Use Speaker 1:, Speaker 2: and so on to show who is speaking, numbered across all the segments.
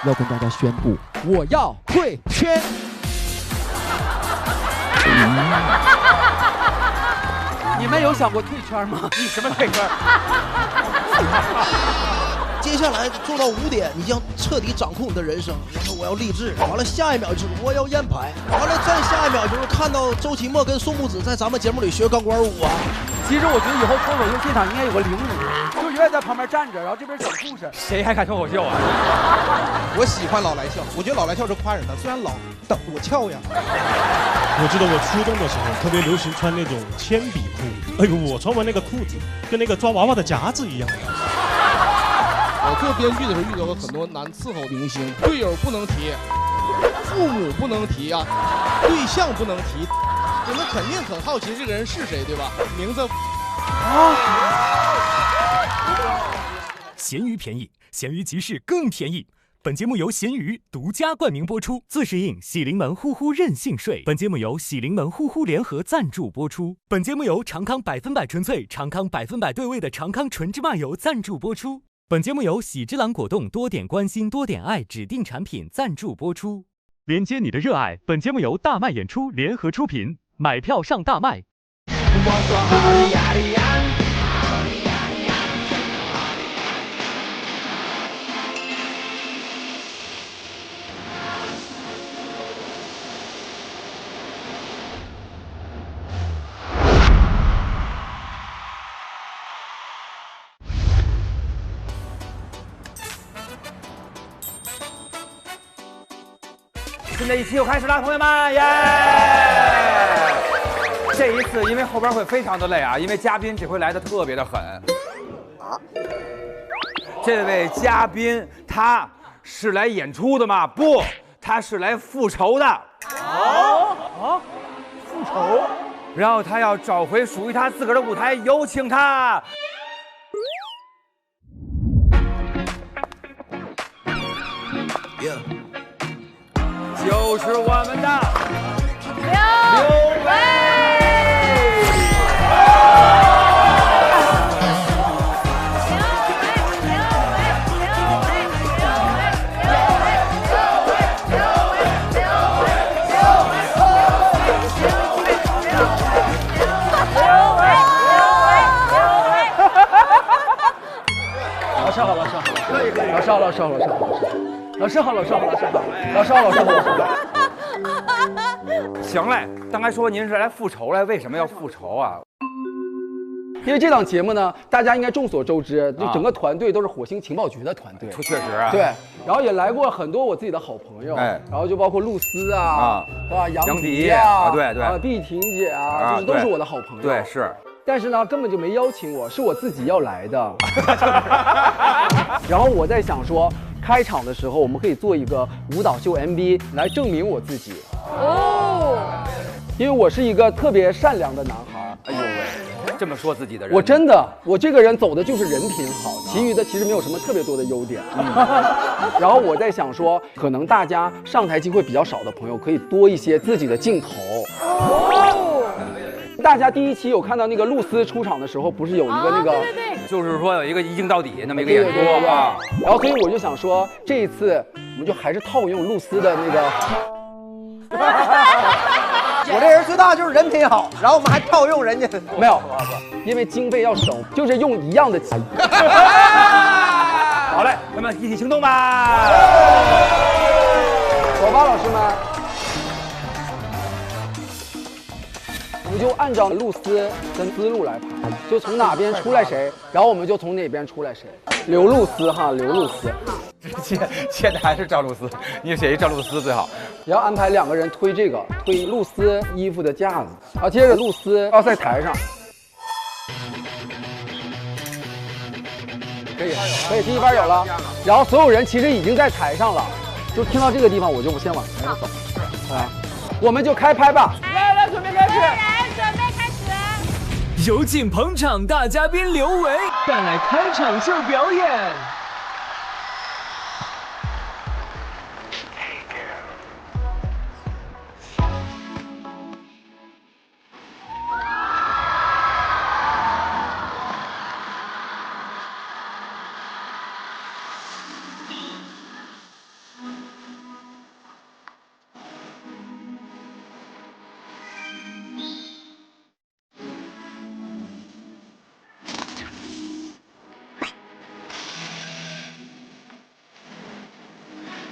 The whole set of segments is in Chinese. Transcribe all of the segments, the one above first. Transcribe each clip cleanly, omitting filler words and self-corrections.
Speaker 1: 要跟大家宣布，我要退圈。你们有想过退圈吗？
Speaker 2: 你什么退圈？
Speaker 3: 接下来做到5点，你将彻底掌控你的人生。然后我要励志，完了下一秒就是我要烟牌，完了再下一秒就是看到周奇墨跟宋木子在咱们节目里学钢管舞啊。
Speaker 1: 其实我觉得以后脱口秀现场应该有个领舞，就永远在旁边站着，然后这边讲故事。
Speaker 2: 谁还看脱口秀啊？
Speaker 4: 我喜欢老来笑，我觉得老来笑是夸人的，虽然老，但我俏呀。
Speaker 5: 我记得我初中的时候特别流行穿那种铅笔裤，哎呦，我穿完那个裤子跟那个抓娃娃的夹子一样。
Speaker 4: 我做编剧的时候遇到过很多难伺候明星，队友不能提，父母不能提啊，对象不能提。你们肯定很好奇这个人是谁，对吧？名字
Speaker 6: 闲鱼便宜，闲鱼集市更便宜。本节目由闲鱼独家冠名播出，自适应喜临门呼呼任性税。本节目由喜临门呼呼联合赞助播出。本节目由长康100%纯粹、长康100%对味的长康纯芝麻油赞助播出。本节目由喜之郎果冻多点关心多点爱指定产品赞助播出。连接你的热爱。本节目由大麦演出联合出品，买票上大麦。
Speaker 2: 新的一期又开始了，朋友们，耶！这一次因为后边会非常的累啊，因为嘉宾这回来的特别的狠。这位嘉宾他是来演出的吗？不，他是来复仇的。复仇？然后他要找回属于他自个儿的舞台，有请他。就是我们的刘维。
Speaker 1: 老师好，老师好，老师好，老师好，老师好，老师好，老师好，老师好，老师好，老师好，老师好。
Speaker 2: 行嘞，刚才说您是来复仇来，为什么要复仇啊？
Speaker 1: 因为这档节目呢，大家应该众所周知，就整个团队都是火星情报局的团队。
Speaker 2: 确实啊。
Speaker 1: 对，然后也来过很多我自己的好朋友，然后就包括露丝啊，杨迪啊，
Speaker 2: 对对，
Speaker 1: 碧婷姐啊，就是都是我的好朋友。
Speaker 2: 对，是。
Speaker 1: 但是呢，根本就没邀请我，是我自己要来的。然后我在想说，开场的时候我们可以做一个舞蹈秀 MV 来证明我自己。因为我是一个特别善良的男孩。
Speaker 2: 哎呦喂，这么说自己的人，
Speaker 1: 我真的，我这个人走的就是人品好，其余的其实没有什么特别多的优点。然后我在想说，可能大家上台机会比较少的朋友，可以多一些自己的镜头。大家第一期有看到那个露丝出场的时候，不是有一个那个，
Speaker 2: 就是说有一个一镜到底那么一个演出啊。
Speaker 1: 然后所以我就想说，这一次我们就还是套用露丝的那个。
Speaker 3: 我这人最大就是人品好，然后我们还套用人家。
Speaker 1: 没有，因为经费要省，就是用一样的钱。
Speaker 2: 好嘞，咱们一起行动吧！
Speaker 1: 走吧，老师们。我们就按照露丝跟思路来排，就从哪边出来谁，然后我们就从哪边出来谁。刘露丝哈，刘露丝。
Speaker 2: 现在还是赵露思，你写一赵露思最好。
Speaker 1: 也要安排2个人推这个，推露丝衣服的架子，然后接着露丝要在台上。可以，第一班有了，然后所有人其实已经在台上了，就听到这个地方我就先往台上走，我们就开拍吧。
Speaker 2: 来，准备开始。
Speaker 6: 有请捧场大嘉宾刘维带来开场秀表演。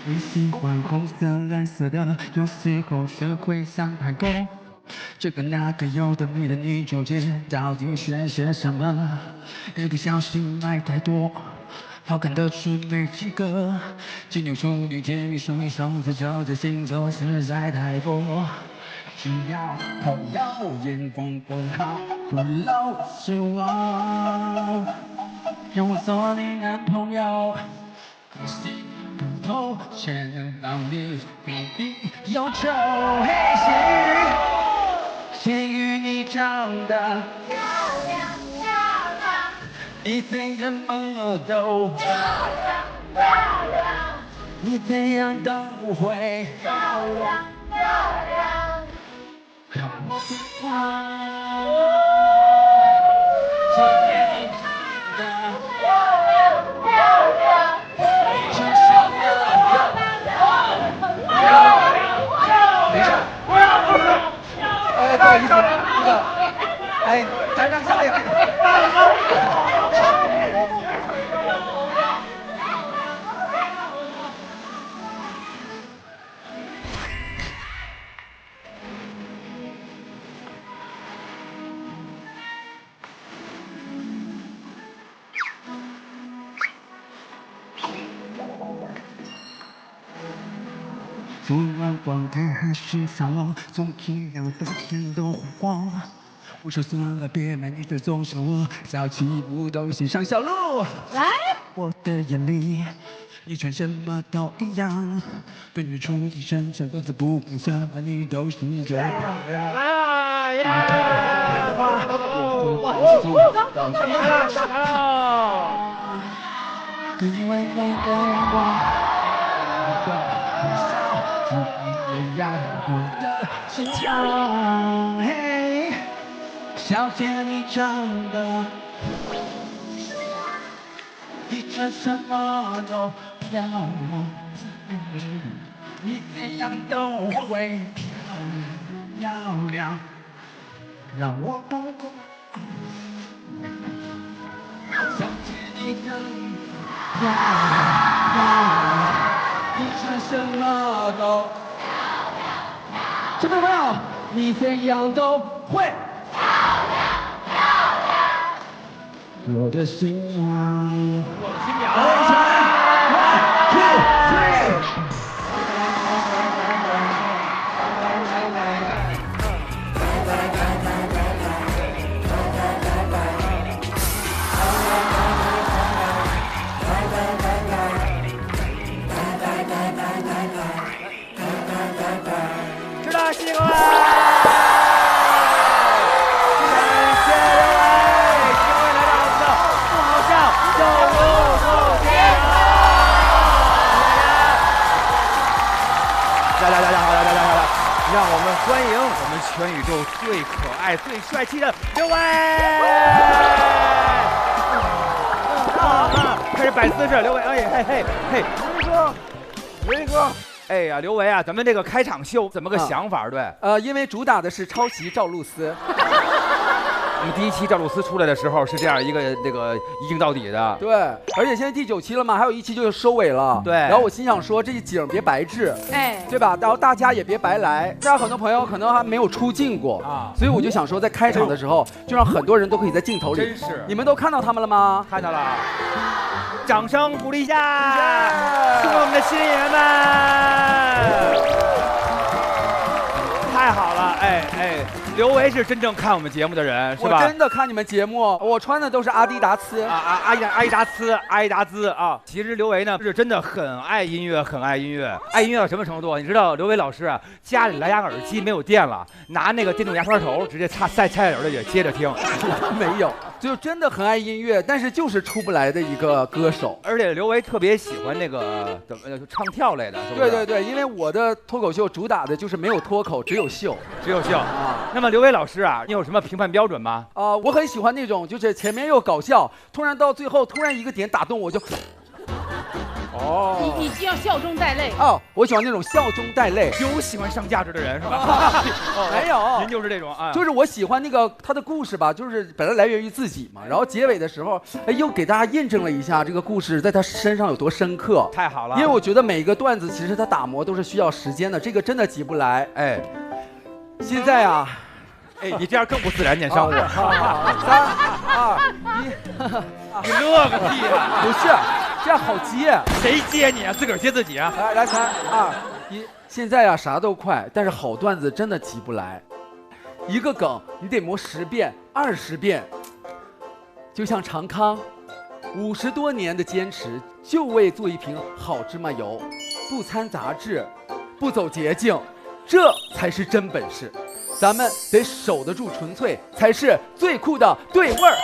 Speaker 7: 你喜欢红色、蓝色的，有时候学会像太多。这个那个有的没的，你纠结到底选些什么？一不小心买太多，好看的书没几个，金牛处女天一双一双，这就这星座实在太多。只要朋友眼光不好，不老是我，让我做你男朋友。可惜不透，全让你比比忧愁。嘿，咸鱼，你长得漂亮漂亮，你怎么都漂亮漂亮，你怎样都不会漂亮漂亮，让我喜欢。今天你长得漂亮漂亮，你就像等一下。不好意思，让下来。昨晚光看还是沙漏，总一样的天都火光。我说算了，别买，你的总是我，早起不都先上小路。来，我的眼里，你穿什么都一样，对日出一身上各自不同，什么你都是这样。哎呀！因为你的阳光。让我的心跳，嘿，小姐你长得，你穿什么都漂亮，你怎样都会漂亮，让我懂。小姐你长得漂亮，你穿什么都。这位朋友，你怎样都会漂亮漂亮，我的新娘，我的新娘。
Speaker 2: 知道西瓜。感谢各位，今天来到我们的不好笑就录不天来，让我们欢迎我们全宇宙最可爱、最帅气的刘伟。开始摆姿势，刘伟，哎嘿，维哥。哎呀，刘维啊，咱们这个开场秀怎么个想法？对，
Speaker 1: 因为主打的是抄袭赵露思。
Speaker 2: 我们第一期赵露思出来的时候是这样一个那个一镜到底的。
Speaker 1: 对，而且现在第9期了嘛，还有1期就收尾了。
Speaker 2: 对，
Speaker 1: 然后我心想说这景别白制，对吧？然后大家也别白来，这样很多朋友可能还没有出镜过啊，所以我就想说在开场的时候就让很多人都可以在镜头里。
Speaker 2: 真是，
Speaker 1: 你们都看到他们了吗？
Speaker 2: 看到了。掌声鼓励一下，送我们的新演员们，太好了！哎，刘维是真正看我们节目的人，是吧？
Speaker 1: 我真的看你们节目，我穿的都是阿迪达斯
Speaker 2: 阿迪达斯啊。其实刘维呢是真的很爱音乐，爱音乐到什么程度？你知道刘维老师啊，家里蓝牙耳机没有电了，拿那个电动牙刷头直接塞菜里也接着听。
Speaker 1: 没有，就真的很爱音乐，但是就是出不来的一个歌手。
Speaker 2: 而且刘维特别喜欢那个怎么唱跳类的，是不是？
Speaker 1: 对，因为我的脱口秀主打的就是没有脱口，只有秀啊。
Speaker 2: 那么刘维老师啊，你有什么评判标准吗？
Speaker 1: 我很喜欢那种就是前面又搞笑，突然到最后突然一个点打动我就。哦，
Speaker 8: 你要笑中带泪。
Speaker 1: 哦，我喜欢那种笑中带泪。
Speaker 2: 有喜欢上价值的人是吧？
Speaker 1: 没有，
Speaker 2: 您就是这种啊。
Speaker 1: 就是我喜欢那个他的故事吧，就是本来来源于自己嘛，然后结尾的时候，哎，又给大家印证了一下这个故事在他身上有多深刻。
Speaker 2: 太好了，
Speaker 1: 因为我觉得每一个段子其实他打磨都是需要时间的，这个真的急不来。哎，现在啊。
Speaker 2: 哎，你这样更不自然，撵伤我。
Speaker 1: 3、2、1，
Speaker 2: 你乐个屁呀！
Speaker 1: 不是，这样好接。
Speaker 2: 谁接你啊？自个儿接自己啊！
Speaker 1: 来3、2、1，现在啊啥都快，但是好段子真的急不来。一个梗你得磨10遍、20遍，就像长康50多年的坚持，就为做一瓶好芝麻油，不掺杂质，不走捷径，这才是真本事。咱们得守得住纯粹，才是最酷的对味儿。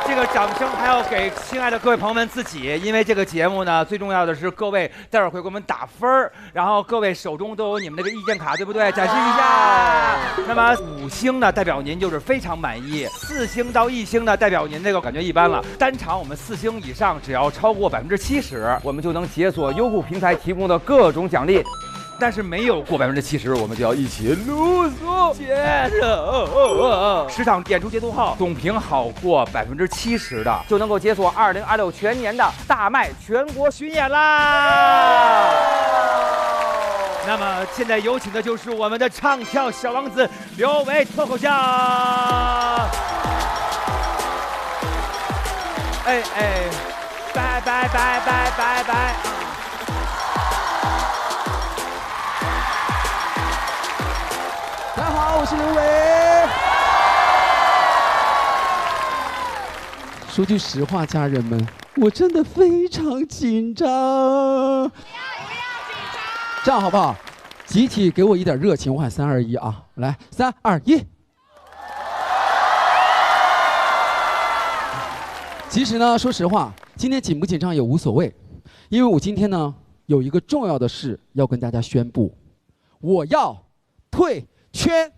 Speaker 2: 这个掌声还要给亲爱的各位朋友们自己，因为这个节目呢，最重要的是各位待会儿会给我们打分儿，然后各位手中都有你们这个意见卡，对不对？展示一下。那么5星呢，代表您就是非常满意；4星到1星呢，代表您这个感觉一般了。单场我们4星以上，只要超过70%，我们就能解锁优酷平台提供的各种奖励。但是没有过70%，我们就要一起撸嗦接着。10场演出截图后，总评好过70%的，就能够解锁2026全年的大麦全国巡演啦。那么现在有请的就是我们的唱跳小王子刘维脱口秀。哎，拜拜拜拜拜拜。
Speaker 1: 大家好，我是刘维。说句实话，家人们，我真的非常紧张。不要紧张。这样好不好？集体给我一点热情，我喊3、2、1啊！来，3、2、1。其实呢，说实话，今天紧不紧张也无所谓，因为我今天呢有一个重要的事要跟大家宣布，我要退圈。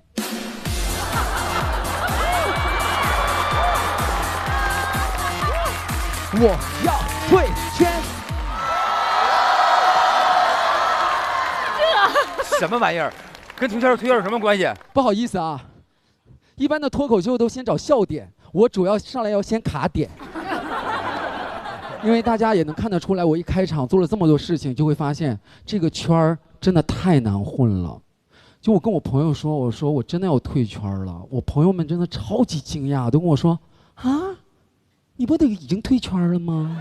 Speaker 1: 我要退圈。
Speaker 2: 什么玩意儿？跟退圈有什么关系？
Speaker 1: 不好意思啊，一般的脱口秀都先找笑点，我主要上来要先卡点。因为大家也能看得出来，我一开场做了这么多事情，就会发现这个圈儿真的太难混了。就我跟我朋友说，我说我真的要退圈了，我朋友们真的超级惊讶，都跟我说啊，你不得已经退圈了吗？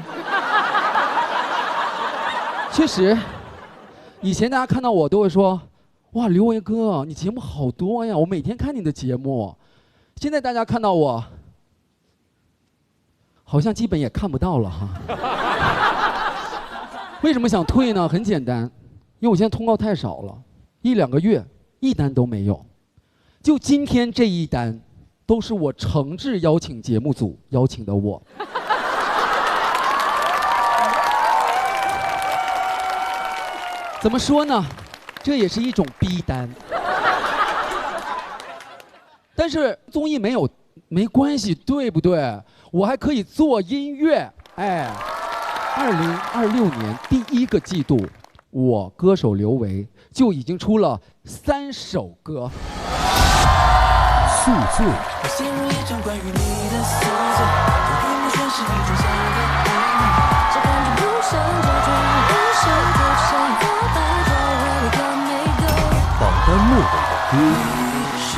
Speaker 1: 确实，以前大家看到我都会说，哇，刘维哥，你节目好多呀，我每天看你的节目。现在大家看到我，好像基本也看不到了哈。为什么想退呢？很简单，因为我现在通告太少了，1、2个月1单都没有。就今天这1单，都是我诚挚邀请节目组邀请的我。怎么说呢？这也是一种逼单。但是综艺没关系，对不对？我还可以做音乐。哎，2026年第1个季度，我歌手刘维就已经出了3首歌。宿醉。我陷入一场关于你的宿醉，这屏幕全是一种想的回忆，这感觉不想假装，不想多想发呆，在我里看每个榜单末尾的歌。是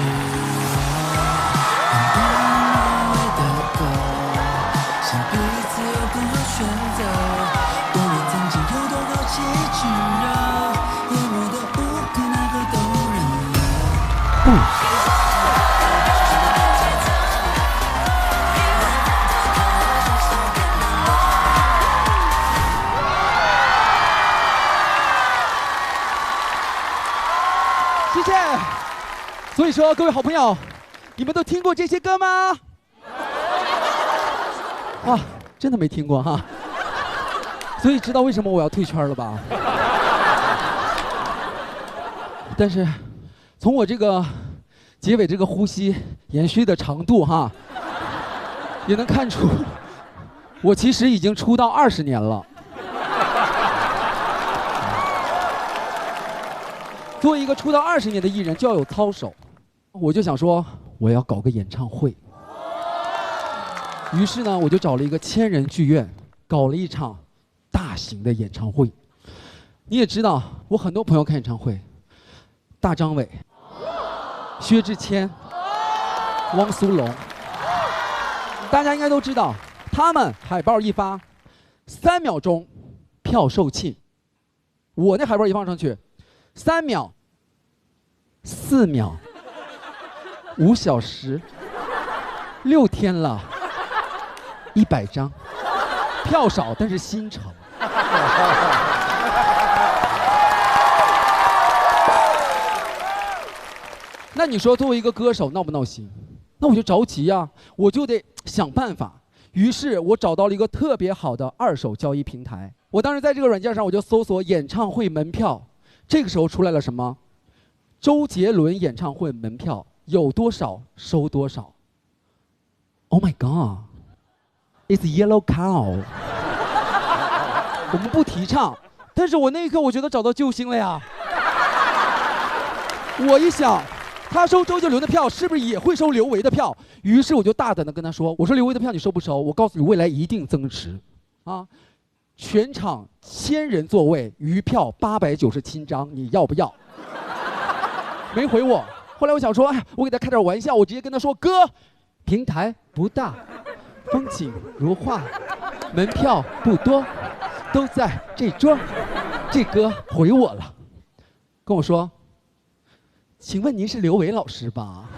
Speaker 1: 谢谢。所以说，各位好朋友，你们都听过这些歌吗？啊，真的没听过哈。所以知道为什么我要退圈了吧？但是，从我这个结尾这个呼吸延续的长度哈，也能看出我其实已经出道20年了。作为一个出道20年的艺人，就要有操守。我就想说，我要搞个演唱会。于是呢，我就找了一个1000人剧院，搞了一场大型的演唱会。你也知道，我很多朋友看演唱会，大张伟、薛之谦、汪苏泷，大家应该都知道，他们海报一发，3秒钟票售罄。我那海报一放上去，3秒、4秒、5小时、6天了，100张，票少但是心诚。那你说作为一个歌手闹不闹心？那我就着急呀，我就得想办法。于是我找到了一个特别好的2手交易平台。我当时在这个软件上，我就搜索演唱会门票。这个时候出来了什么？周杰伦演唱会门票有多少收多少。Oh my god, it's yellow cow 。我们不提倡，但是我那一刻我觉得找到救星了呀。我一想，他收周杰伦的票，是不是也会收刘维的票？于是我就大胆的跟他说：“我说刘维的票你收不收？我告诉你，未来一定增值，啊！全场1000人座位，余票897张，你要不要？”没回我。后来我想说，哎，我给他开点玩笑，我直接跟他说：“哥，平台不大，风景如画，门票不多，都在这桌。”这哥回我了，跟我说：“请问您是刘维老师吧？”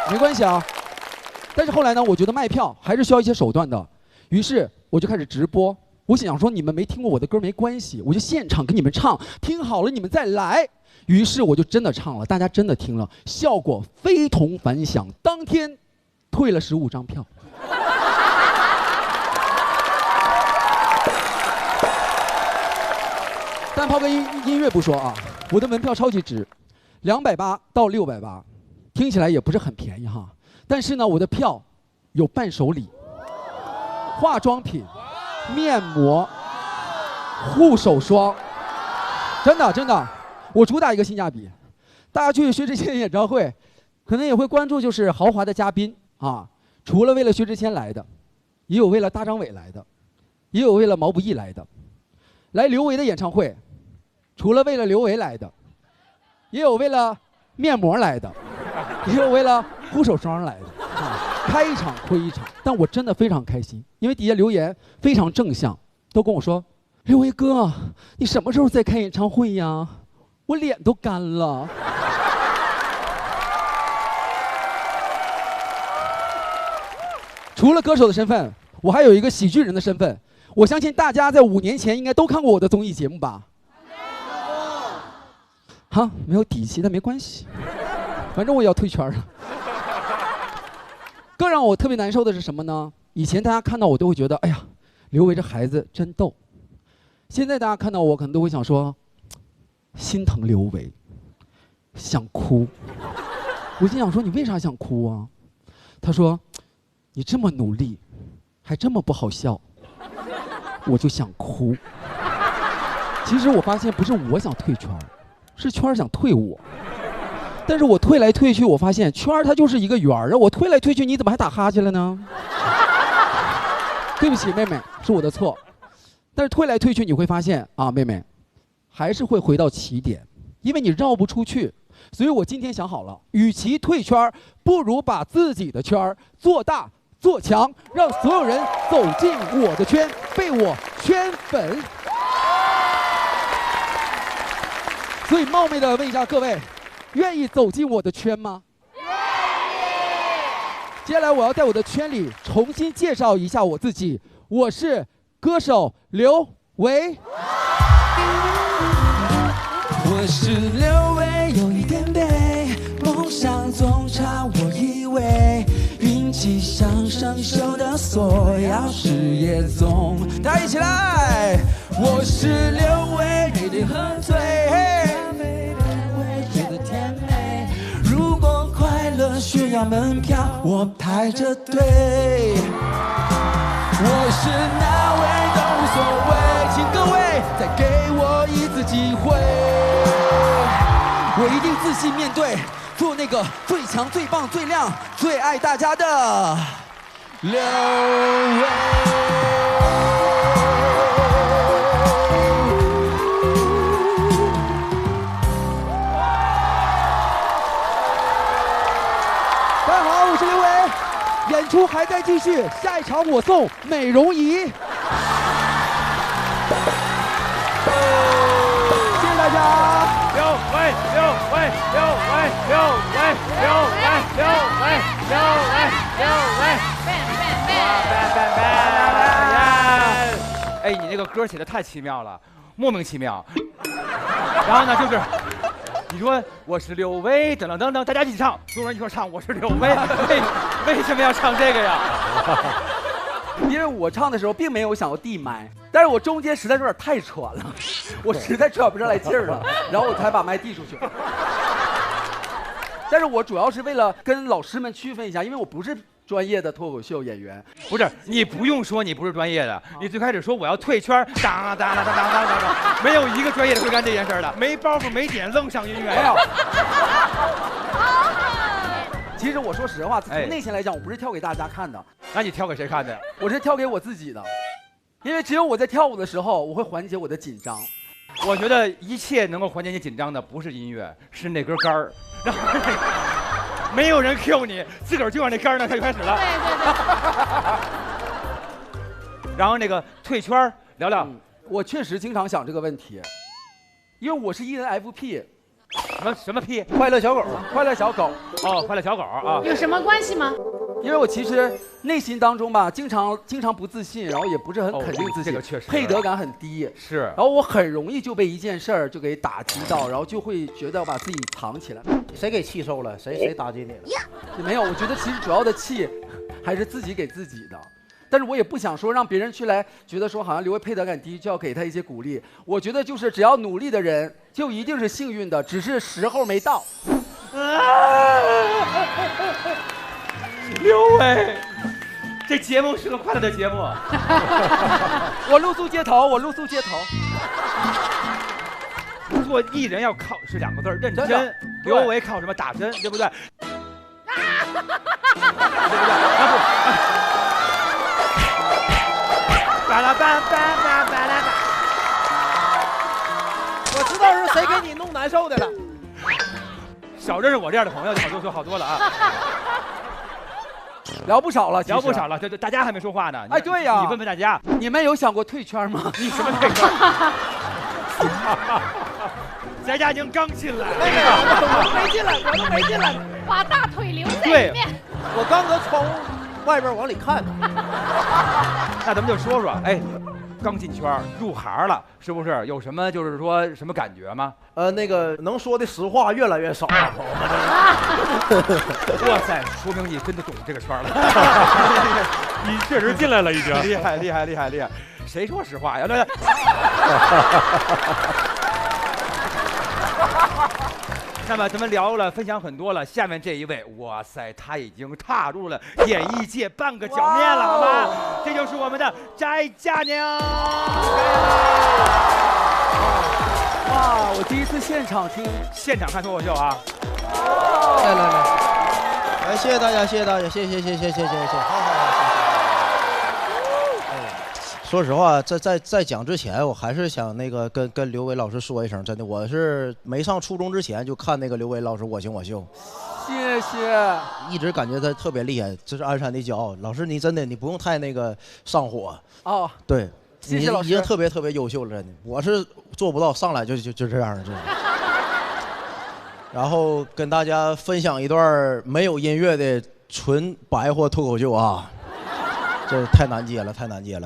Speaker 1: 没关系啊，但是后来呢，我觉得卖票还是需要一些手段的，于是我就开始直播。我想说你们没听过我的歌没关系，我就现场给你们唱，听好了你们再来。于是我就真的唱了，大家真的听了，效果非同凡响。当天退了15张票。但抛开音乐不说啊，我的门票超级值，280到680，听起来也不是很便宜哈。但是呢，我的票有伴手礼、化妆品、面膜、护手霜，真的真的，我主打一个性价比。大家去薛之谦演唱会，可能也会关注就是豪华的嘉宾啊，除了为了薛之谦来的，也有为了大张伟来的，也有为了毛不易来的。来刘维的演唱会，除了为了刘维来的，也有为了面膜来的，也有为了护手霜来的，开一场亏一场。但我真的非常开心，因为底下留言非常正向，都跟我说：“刘维哥，你什么时候再开演唱会呀？我脸都干了。”除了歌手的身份，我还有一个喜剧人的身份。我相信大家在5年前应该都看过我的综艺节目吧？哈，没有底气，但没关系，反正我也要退圈了。更让我特别难受的是什么呢？以前大家看到我都会觉得，哎呀，刘维这孩子真逗。现在大家看到我可能都会想说，心疼刘维，想哭。我心想说，你为啥想哭啊？他说，你这么努力，还这么不好笑。我就想哭。其实我发现不是我想退圈，是圈想退我。但是我退来退去，我发现圈它就是一个圆儿啊，我退来退去，你怎么还打哈欠了呢？对不起，妹妹，是我的错。但是退来退去，你会发现啊，妹妹，还是会回到起点，因为你绕不出去。所以我今天想好了，与其退圈，不如把自己的圈做大。做强，让所有人走进我的圈，被我圈粉。所以冒昧的问一下各位，愿意走进我的圈吗？愿意。接下来我要在我的圈里重新介绍一下我自己，我是歌手刘维。
Speaker 7: 我是刘维，有一点背，梦想总差我以为。运气像生锈的锁，钥匙也总。
Speaker 1: 大家一起来！
Speaker 7: 我是刘维，每天喝醉，咖啡的味觉得甜美。如果快乐需需要门票，我排着队。我是哪位都无所谓，请各位再给我一次机会，我一定自信面对，做那个最强、最棒、最亮、最爱大家的刘维。
Speaker 1: 大家好，我是刘维，演出还在继续，下一场我送美容仪。谢谢大家。
Speaker 2: 刘维，刘维，刘维，刘维，刘维，刘维，刘维，刘维。哎，你那个歌写的太奇妙了，莫名其妙。然后呢，就是你说我是刘维，等等等等，大家一起唱，所有人一块唱，我是刘维。为什么要唱这个呀？
Speaker 7: 因为我唱的时候并没有想要递麦，但是我中间实在有点太喘了，我实在喘不上来劲儿了，然后我才把麦递出去。但是我主要是为了跟老师们区分一下，因为我不是专业的脱口秀演员。
Speaker 2: 不是，你不用说你不是专业的，你最开始说我要退圈，当当当当当当当，没有一个专业的会干这件事的，没包袱没点愣上音乐。
Speaker 7: 没有。其实我说实话，从内心来讲，我不是跳给大家看的。
Speaker 2: 那你跳给谁看的？
Speaker 7: 我是跳给我自己的，因为只有我在跳舞的时候，我会缓解我的紧张。
Speaker 2: 我觉得一切能够缓解你紧张的不是音乐，是那根杆儿。然后没有人 Q 你，自个儿就往那杆儿那，他就开始了。对。然后那个退圈聊聊，
Speaker 7: 我确实经常想这个问题，因为我是 ENFP。
Speaker 2: 什么 P？
Speaker 7: 快乐小狗，快乐小狗。
Speaker 2: 哦，快乐小狗啊。
Speaker 8: 有什么关系吗？
Speaker 7: 因为我其实内心当中吧，经常不自信，然后也不是很肯定自己，
Speaker 2: 这个确实
Speaker 7: 配得感很低。
Speaker 2: 是。
Speaker 7: 然后我很容易就被一件事儿就给打击到，然后就会觉得把自己藏起来。
Speaker 3: 谁给气受了？谁打击你了？
Speaker 7: 没有，我觉得其实主要的气还是自己给自己的。但是我也不想说让别人去来觉得说好像刘维配得感低就要给他一些鼓励。我觉得就是只要努力的人就一定是幸运的，只是时候没到。
Speaker 2: 刘维，这节目是个快乐的节目。
Speaker 7: 我露宿街头，我露宿街头。
Speaker 2: 做艺人要靠是2个字，认真。刘维靠什么？打针，对不对？对不对？巴拉巴巴巴巴拉巴。
Speaker 3: 我知道是谁给你弄难受的了。
Speaker 2: 少认识我这样的朋友就好多了啊。
Speaker 7: 聊不少了，
Speaker 2: 聊不少了，对，大家还没说话呢。
Speaker 7: 哎，对呀，
Speaker 2: 你问问大家，
Speaker 7: 你们有想过退圈吗？
Speaker 2: 你什么退圈？咱家已经刚进来，
Speaker 3: 我都没进来，我都没进来，
Speaker 8: 把大腿留在里面。
Speaker 3: 我刚搁窗户外边往里看呢。
Speaker 2: 那咱们就说说，哎，刚进圈入行了，是不是有什么就是说什么感觉吗？
Speaker 3: 那个能说的实话越来越少了，朋友们。
Speaker 2: 哇塞，说明你真的懂这个圈了。
Speaker 5: 你确实进来了，已经
Speaker 2: 厉害厉害厉害厉害！谁说实话呀？那么咱们聊了，分享很多了。下面这一位，哇塞，他已经踏入了演艺界半个脚面了，好吗？这就是我们的翟佳娘。
Speaker 7: 哇，我第一次现场
Speaker 2: 看脱口秀啊！
Speaker 3: 来，谢谢大家，谢谢大家，谢谢，好。说实话，在讲之前，我还是想那个跟刘维老师说一声，真的，我是没上初中之前就看那个刘维老师《我行我秀》，
Speaker 7: 谢谢，
Speaker 3: 一直感觉他特别厉害，这是鞍山的骄傲。老师，你真的你不用太那个上火
Speaker 7: 哦，
Speaker 3: 对，
Speaker 7: 谢谢老师，
Speaker 3: 已经特别优秀了，真的，我是做不到，上来就这样的，真的。然后跟大家分享一段没有音乐的纯白话脱口秀啊，这太难接了，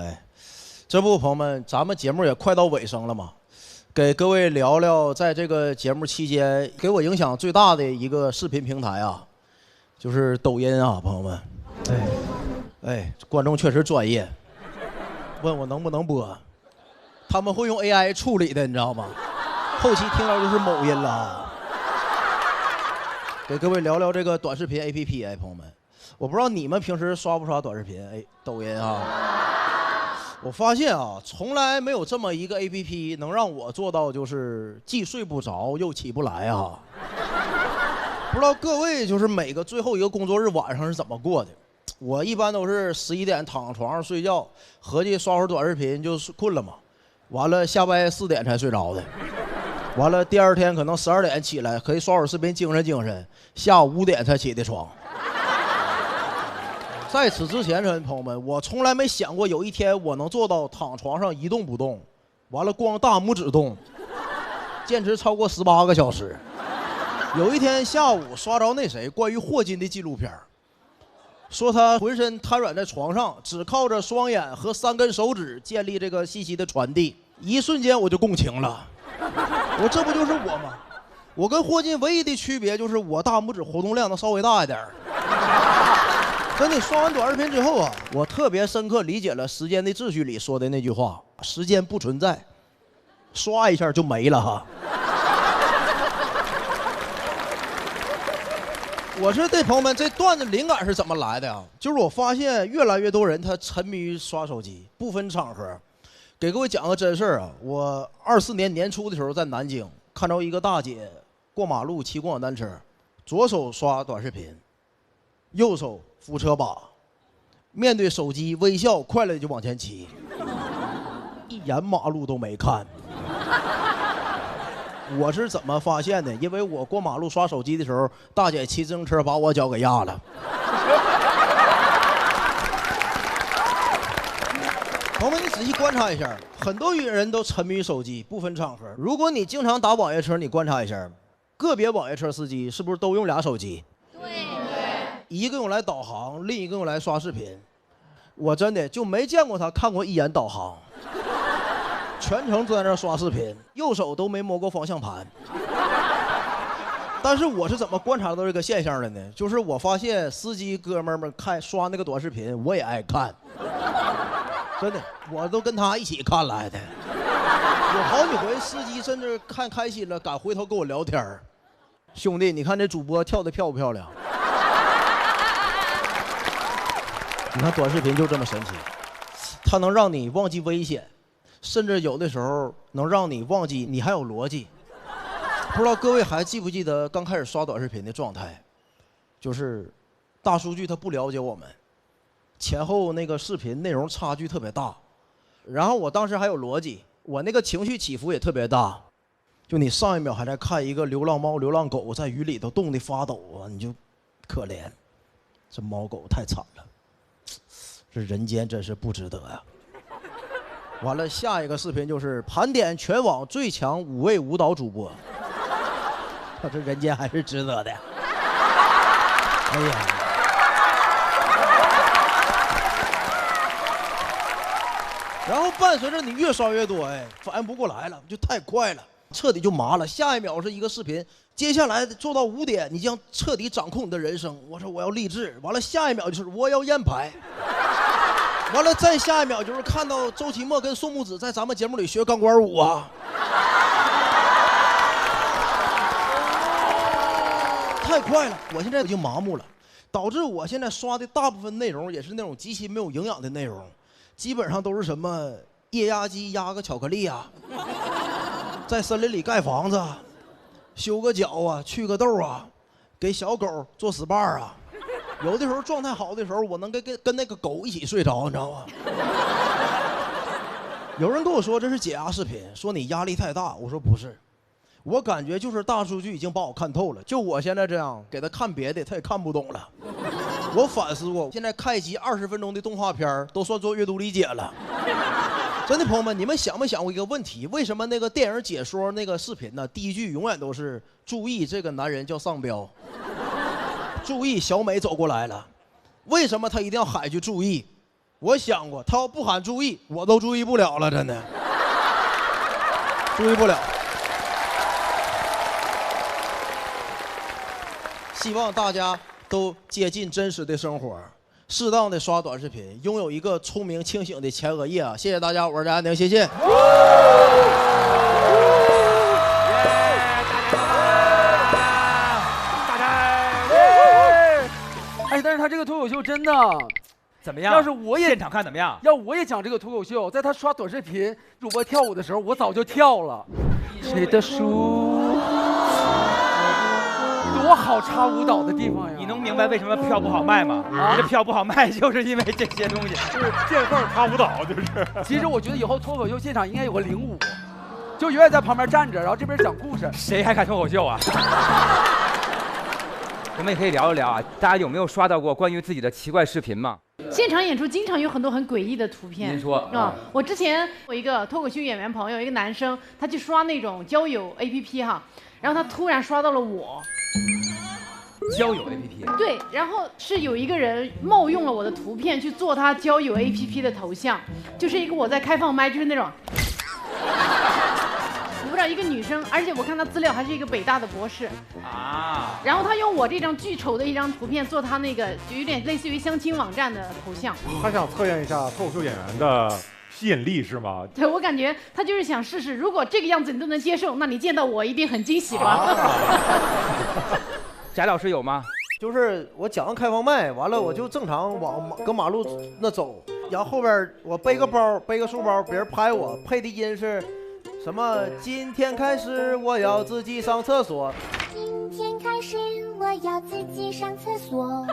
Speaker 3: 哎。这不，朋友们，咱们节目也快到尾声了嘛，给各位聊聊在这个节目期间给我影响最大的一个视频平台啊，就是抖音啊，朋友们。哎，观众确实专业，问我能不能播，他们会用 AI 处理的，你知道吗？后期听到就是某音了。给各位聊聊这个短视频 APP 哎，朋友们，我不知道你们平时刷不刷短视频哎，抖音啊。我发现啊，从来没有这么一个 APP 能让我做到就是既睡不着又起不来啊。不知道各位就是每个最后一个工作日晚上是怎么过的？我一般都是11点躺床上睡觉，合计刷会儿短视频就困了嘛，完了下半夜4点才睡着的，完了第二天可能12点起来，可以刷会儿视频精神精神，下午5点才起的床。在此之前，朋友们，我从来没想过有一天我能做到躺床上一动不动，完了光大拇指动，坚持超过18个小时。有一天下午刷着那谁关于霍金的纪录片，说他浑身瘫软在床上，只靠着双眼和3根手指建立这个信息的传递。一瞬间我就共情了，我这不就是我吗？我跟霍金唯一的区别就是我大拇指活动量能稍微大一点。等你刷完短视频之后啊，我特别深刻理解了《时间的秩序》里说的那句话：时间不存在，刷一下就没了哈。我说对朋友们，这段子灵感是怎么来的呀？就是我发现越来越多人他沉迷于刷手机，不分场合。给各位讲个真事儿啊，我24年年初的时候在南京看到一个大姐过马路骑共享单车，左手刷短视频，右手扶车把，面对手机微笑快乐的就往前骑，一眼马路都没看。我是怎么发现的？因为我过马路刷手机的时候，大姐骑自行车把我脚给压了。朋友们，你仔细观察一下，很多人都沉迷于手机，不分场合。如果你经常打网约车，你观察一下，个别网约车司机是不是都用俩手机？对，一个用来导航，另一个用来刷视频。我真的就没见过他看过一眼导航。全程都在那刷视频，右手都没摸过方向盘。但是我是怎么观察到这个现象的呢？就是我发现司机哥们们刷那个短视频，我也爱看。真的，我都跟他一起看来的。有好几回司机甚至看开心了，敢回头跟我聊天儿。兄弟，你看这主播跳的漂不漂亮？你看短视频就这么神奇，它能让你忘记危险。甚至有的时候能让你忘记你还有逻辑。不知道各位还记不记得刚开始刷短视频的状态，就是大数据它不了解我们，前后那个视频内容差距特别大，然后我当时还有逻辑，我那个情绪起伏也特别大。就你上一秒还在看一个流浪猫流浪狗在雨里头冻得发抖啊，你就可怜，这猫狗太惨了，这人间真是不值得呀。完了，下一个视频就是盘点全网最强5位舞蹈主播，这人间还是值得的。哎呀，然后伴随着你越刷越多，哎，反应不过来了，就太快了，彻底就麻了。下一秒是一个视频，接下来做到5点，你将彻底掌控你的人生。我说我要励志，完了下一秒就是我要验牌。完了，再下一秒就是看到周奇墨跟宋木子在咱们节目里学钢管舞啊，太快了，我现在已经麻木了，导致我现在刷的大部分内容也是那种极其没有营养的内容，基本上都是什么液压机压个巧克力啊，在森林里盖房子，修个脚啊，去个痘啊，给小狗做 SPA 啊。有的时候状态好的时候，我能跟那个狗一起睡着，你知道吗？有人跟我说这是解压视频，说你压力太大。我说不是，我感觉就是大数据已经把我看透了。就我现在这样给他看别的，他也看不懂了。我反思过，现在看一集20分钟的动画片都算做阅读理解了。真的，朋友们，你们想没想过一个问题？为什么那个电影解说那个视频呢？第一句永远都是注意，这个男人叫丧彪。注意，小美走过来了。为什么他一定要喊一句注意？我想过，他要不喊注意，我都注意不了了，真的，注意不了。希望大家都接近真实的生活，适当的刷短视频，拥有一个聪明清醒的前额叶啊！谢谢大家，我是张安宁，谢谢。
Speaker 2: 大家。
Speaker 1: 但是他这个脱口秀真的
Speaker 2: 怎么样？
Speaker 1: 要是我也
Speaker 2: 现场看怎么样？
Speaker 1: 要我也讲这个脱口秀，在他刷短视频主播跳舞的时候，我早就跳了。谁的书？多好插舞蹈的地方呀！
Speaker 2: 你能明白为什么票不好卖吗？你这票不好卖，就是因为这些东西，
Speaker 5: 就是见缝插舞蹈，就是。
Speaker 1: 其实我觉得以后脱口秀现场应该有个领舞，就永远在旁边站着，然后这边讲故事。
Speaker 2: 谁还看脱口秀啊？我们也可以聊一聊啊，大家有没有刷到过关于自己的奇怪视频吗？
Speaker 8: 现场演出经常有很多很诡异的图片。
Speaker 2: 您说
Speaker 8: 啊，我之前我一个脱口秀演员朋友，一个男生，他去刷那种交友 APP 哈，然后他突然刷到了我。
Speaker 2: 交友 APP。
Speaker 8: 对，然后是有一个人冒用了我的图片去做他交友 APP 的头像，就是一个我在开放麦，就是那种。我不知道一个女生，而且我看她资料还是一个北大的博士
Speaker 2: 啊。
Speaker 8: 然后她用我这张巨丑的一张图片做她那个就有点类似于相亲网站的头像。
Speaker 5: 他想测验一下脱口秀演员的吸引力是吗？
Speaker 8: 对，我感觉他就是想试试，如果这个样子你都能接受，那你见到我一定很惊喜吧？
Speaker 2: 翟老师有吗？
Speaker 3: 就是我讲完开放麦，完了我就正常搁马路那走，然后后边我背个包，背个书包，别人拍我，配的音是什么？今天开始我要自己上厕所。
Speaker 9: 今天开始我要自己上厕所。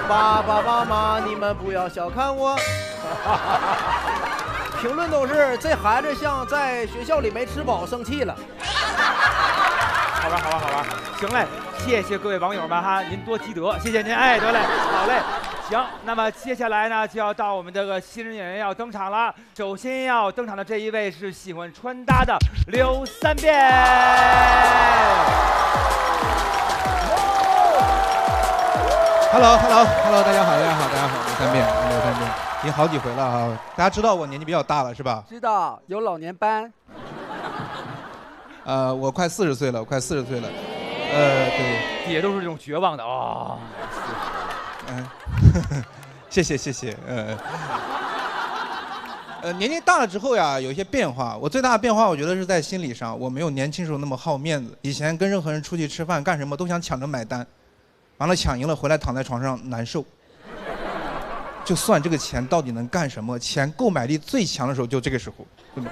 Speaker 3: 爸爸妈妈，你们不要小看我。评论都是这孩子像在学校里没吃饱，生气了。
Speaker 2: 好吧，行嘞，谢谢各位网友们哈，您多积德，谢谢您，哎，得嘞，好嘞，行，那么接下来呢就要到我们这个新人演员要登场了，首先要登场的这一位是喜欢穿搭的刘三变。
Speaker 10: Hello， 大家好，刘三变，已经好几回了啊！大家知道我年纪比较大了是吧？
Speaker 1: 知道，有老年斑。
Speaker 10: 我快40岁了，对。
Speaker 2: 底下都是这种绝望的哦。
Speaker 10: 谢谢。年纪大了之后呀，有一些变化。我最大的变化，我觉得是在心理上，我没有年轻时候那么好面子。以前跟任何人出去吃饭干什么都想抢着买单，完了抢赢了回来躺在床上难受。就算这个钱到底能干什么，钱购买力最强的时候就这个时候，对吧？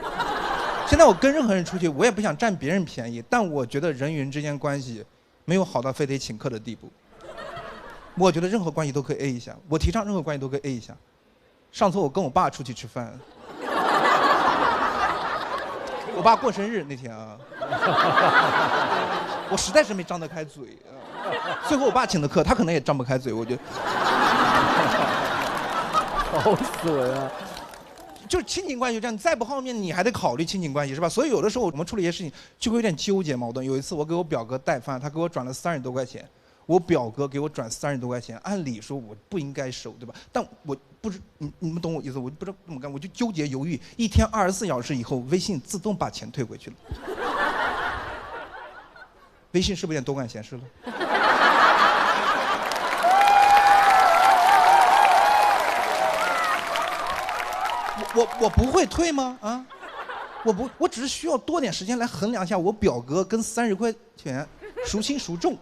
Speaker 10: 现在我跟任何人出去，我也不想占别人便宜，但我觉得人与人之间关系没有好到非得请客的地步。我觉得任何关系都可以 A 一下，我提倡任何关系都可以 A 一下。上次我跟我爸出去吃饭，我爸过生日那天啊，我实在是没张得开嘴，最后我爸请的客，他可能也张不开嘴，我觉得。
Speaker 1: 好损啊！
Speaker 10: 就是亲情关系就这样，你再不好面，你还得考虑亲情关系是吧？所以有的时候我们处理一些事情就会有点纠结矛盾。有一次我给我表哥带饭，他给我转了30多块钱，我表哥给我转30多块钱，按理说我不应该收，对吧？但我不是你们懂我意思，我不知道怎么干，我就纠结犹豫。一天24小时以后，微信自动把钱退回去了。微信是不是有点多管闲事了？我不会退吗？啊，我只是需要多点时间来衡量一下我表哥跟30块钱孰轻孰重。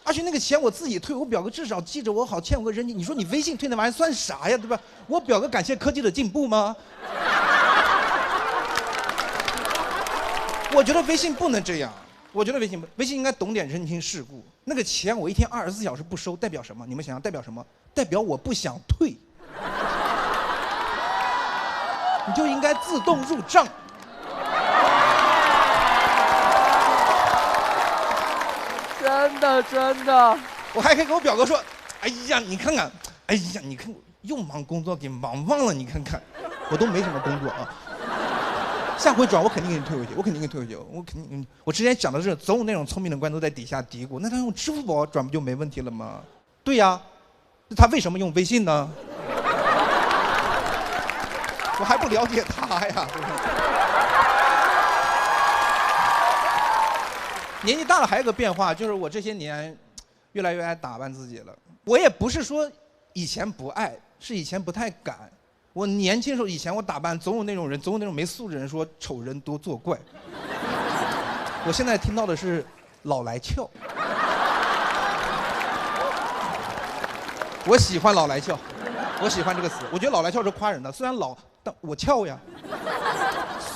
Speaker 10: 而且那个钱我自己退，我表哥至少记着我好欠我个人情。你说你微信退那玩意算啥呀，对吧？我表哥感谢科技的进步吗？我觉得微信不能这样，我觉得微信应该懂点人情世故。那个钱我一天24小时不收，代表什么？你们想想代表什么？代表我不想退。你就应该自动入账。
Speaker 1: 真的，
Speaker 10: 我还可以跟我表哥说，哎呀，你看看，哎呀，你看又忙工作给忙忘了，你看看，我都没什么工作啊。下回转我肯定给你退回去，我之前讲的是，总有那种聪明的官都在底下嘀咕，那他用支付宝转不就没问题了吗？对呀，他为什么用微信呢？我还不了解他呀。年纪大了还有个变化，就是我这些年越来越爱打扮自己了。我也不是说以前不爱，是以前不太敢。我年轻时候以前我打扮总有那种没素质人说丑人多作怪。我现在听到的是老来俏。我喜欢老来俏，我喜欢这个词。我觉得老来俏是夸人的，虽然老，但我俏呀。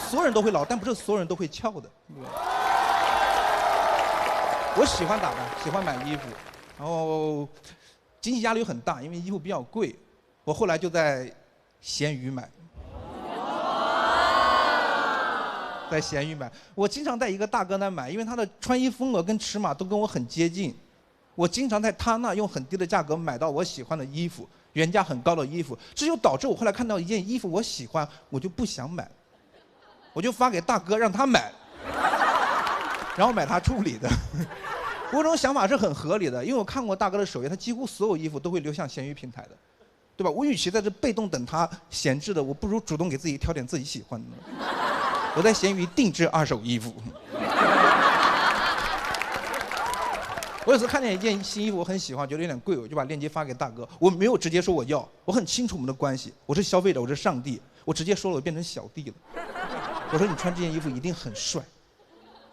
Speaker 10: 所有人都会老，但不是所有人都会俏的。我喜欢打扮，喜欢买衣服，然后经济压力又很大，因为衣服比较贵。我后来就在闲鱼买。在闲鱼买，我经常在一个大哥那买，因为他的穿衣风格跟尺码都跟我很接近。我经常在他那用很低的价格买到我喜欢的衣服，原价很高的衣服，这就导致我后来看到一件衣服我喜欢，我就不想买，我就发给大哥让他买，然后买他处理的。我这种想法是很合理的，因为我看过大哥的首页，他几乎所有衣服都会流向闲鱼平台的，对吧？我与其在这被动等他闲置的，我不如主动给自己挑点自己喜欢的。我在闲鱼定制2手衣服。我有次看见一件新衣服，我很喜欢，觉得有点贵，我就把链接发给大哥。我没有直接说我要，我很清楚我们的关系，我是消费者，我是上帝，我直接说了，我变成小弟了。我说你穿这件衣服一定很帅。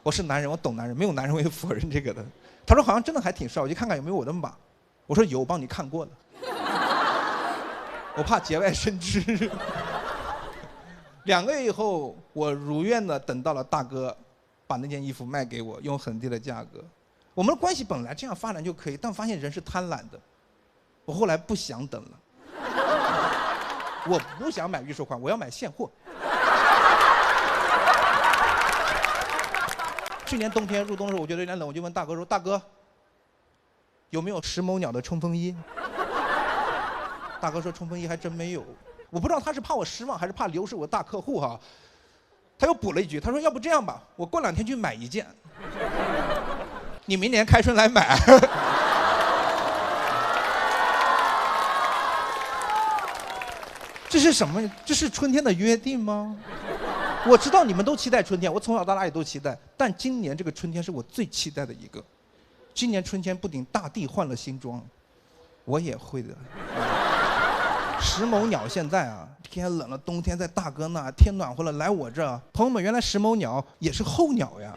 Speaker 10: 我是男人，我懂男人，没有男人会否认这个的。他说好像真的还挺帅，我去看看有没有我的码。我说有，我帮你看过了。我怕节外生枝。2个月以后，我如愿的等到了大哥把那件衣服卖给我，用很低的价格。我们的关系本来这样发展就可以，但发现人是贪婪的。我后来不想等了，我不想买预售款，我要买现货。去年冬天入冬的时候，我觉得有点冷，我就问大哥说：“大哥，有没有10某鸟的冲锋衣？”大哥说：“冲锋衣还真没有。”我不知道他是怕我失望，还是怕流失我的大客户哈。他又补了一句，他说：“要不这样吧，我过2天去买1件，你明年开春来买。”这是什么？这是春天的约定吗？我知道你们都期待春天，我从小到大也都期待，但今年这个春天是我最期待的一个。今年春天不仅大地换了新装，我也会的。10某鸟现在啊，天冷了，冬天在大哥那，天暖和了来我这。朋友们，原来10某鸟也是候鸟呀。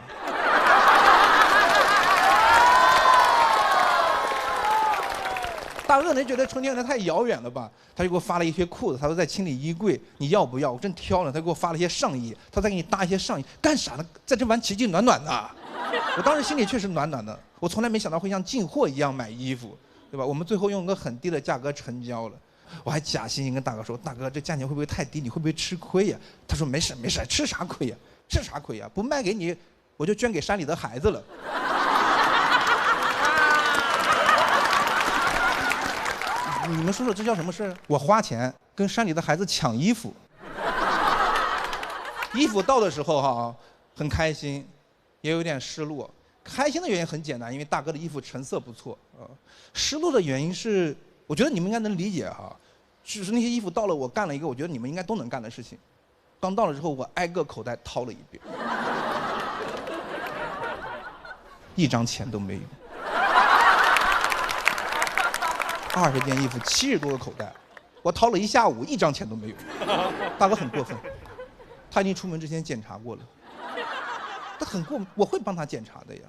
Speaker 10: 大哥可能觉得春天有点太遥远了吧，他就给我发了一些裤子，他说在清理衣柜，你要不要？我真挑了，他给我发了一些上衣，他再给你搭一些上衣，干啥呢？在这玩奇迹暖暖的。我当时心里确实暖暖的，我从来没想到会像进货一样买衣服，对吧？我们最后用一个很低的价格成交了。我还假惺惺跟大哥说：“大哥，这价钱会不会太低？你会不会吃亏呀？”他说：“没事没事，吃啥亏呀？吃啥亏呀？不卖给你，我就捐给山里的孩子了。”你们说说这叫什么事？我花钱跟山里的孩子抢衣服，衣服到的时候哈，很开心，也有点失落。开心的原因很简单，因为大哥的衣服成色不错啊。失落的原因是，我觉得你们应该能理解哈，就是那些衣服到了，我干了一个我觉得你们应该都能干的事情。刚到了之后，我挨个口袋掏了一遍，1张钱都没有。20件衣服，70多个口袋，我掏了一下午，1张钱都没有。大哥很过分，他已经出门之前检查过了。他很过分，我会帮他检查的呀。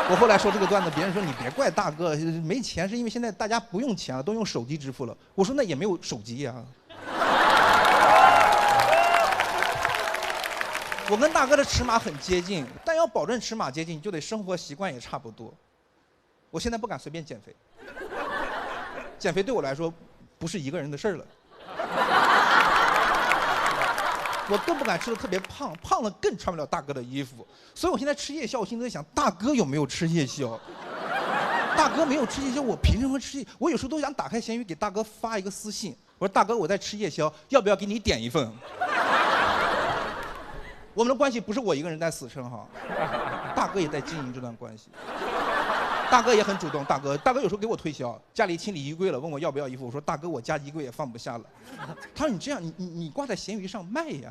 Speaker 10: 我后来说这个段子，别人说你别怪大哥没钱，是因为现在大家不用钱了，都用手机支付了。我说那也没有手机呀。我跟大哥的尺码很接近，但要保证尺码接近，就得生活习惯也差不多。我现在不敢随便减肥。减肥对我来说不是一个人的事儿了，我更不敢吃的特别胖，胖了更穿不了大哥的衣服。所以我现在吃夜宵，我心里在想，大哥有没有吃夜宵？大哥没有吃夜宵，我凭什么吃？我有时候都想打开闲鱼给大哥发一个私信，我说大哥我在吃夜宵，要不要给你点一份？我们的关系不是我一个人在死撑哈，大哥也在经营这段关系。大哥也很主动，大哥有时候给我推销，家里清理衣柜了，问我要不要衣服，我说大哥我家衣柜也放不下了。他说你这样，你挂在闲鱼上卖呀。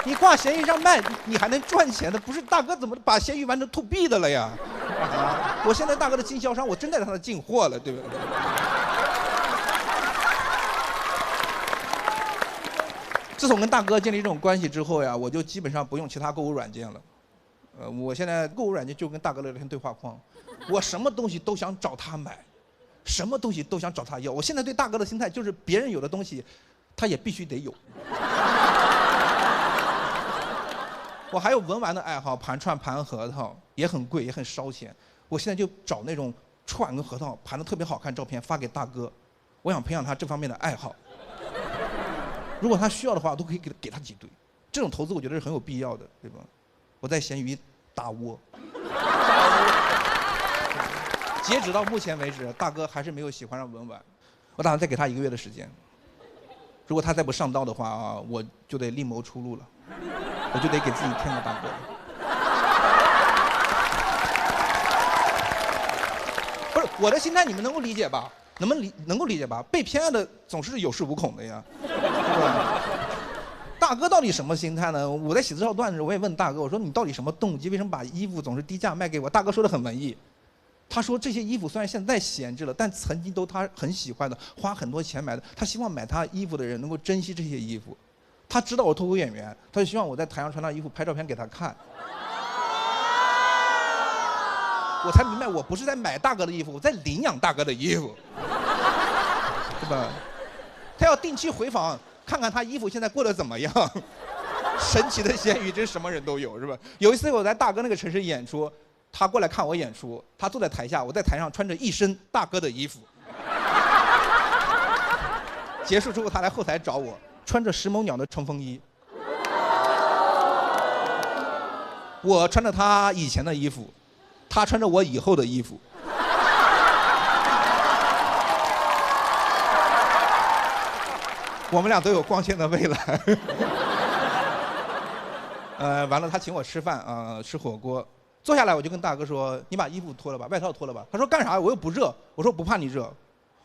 Speaker 10: 你挂闲鱼上卖，你还能赚钱的，不是大哥怎么把闲鱼玩成 to B 的了呀？啊，我现在大哥的经销商，我真在他那进货了，对不对？自从跟大哥建立这种关系之后呀，我就基本上不用其他购物软件了。我现在购物软件就跟大哥的聊天对话框，我什么东西都想找他买，什么东西都想找他要。我现在对大哥的心态就是别人有的东西，他也必须得有。我还有文玩的爱好，盘串、盘核桃也很贵，也很烧钱。我现在就找那种串跟核桃盘的特别好看照片发给大哥，我想培养他这方面的爱好。如果他需要的话，我都可以给他几堆。这种投资我觉得是很有必要的，对吧？我在闲鱼打窝。截止到目前为止，大哥还是没有喜欢上文玩。我打算再给他1个月的时间。如果他再不上道的话啊，我就得另谋出路了。我就得给自己添个大哥。不是我的心态，你们能够理解吧？能够理解吧？被偏爱的总是有恃无恐的呀，是吧？大哥到底什么心态呢？我在写这套段子，我也问大哥，我说你到底什么动机？为什么把衣服总是低价卖给我？大哥说的很文艺，他说这些衣服虽然现在闲置了，但曾经都他很喜欢的，花很多钱买的。他希望买他衣服的人能够珍惜这些衣服。他知道我脱口演员，他就希望我在台上穿他衣服拍照片给他看。我才明白，我不是在买大哥的衣服，我在领养大哥的衣服，对吧？他要定期回访，看看他衣服现在过得怎么样。神奇的咸鱼，真什么人都有，是吧？有一次我在大哥那个城市演出，他过来看我演出，他坐在台下，我在台上穿着一身大哥的衣服。结束之后，他来后台找我。穿着时髦鸟的冲锋衣，我穿着他以前的衣服，他穿着我以后的衣服。我们俩都有光鲜的未来。完了，他请我吃饭啊，吃火锅。坐下来我就跟大哥说：“你把衣服脱了吧，外套脱了吧。”他说：“干啥？我又不热。”我说：“不怕你热，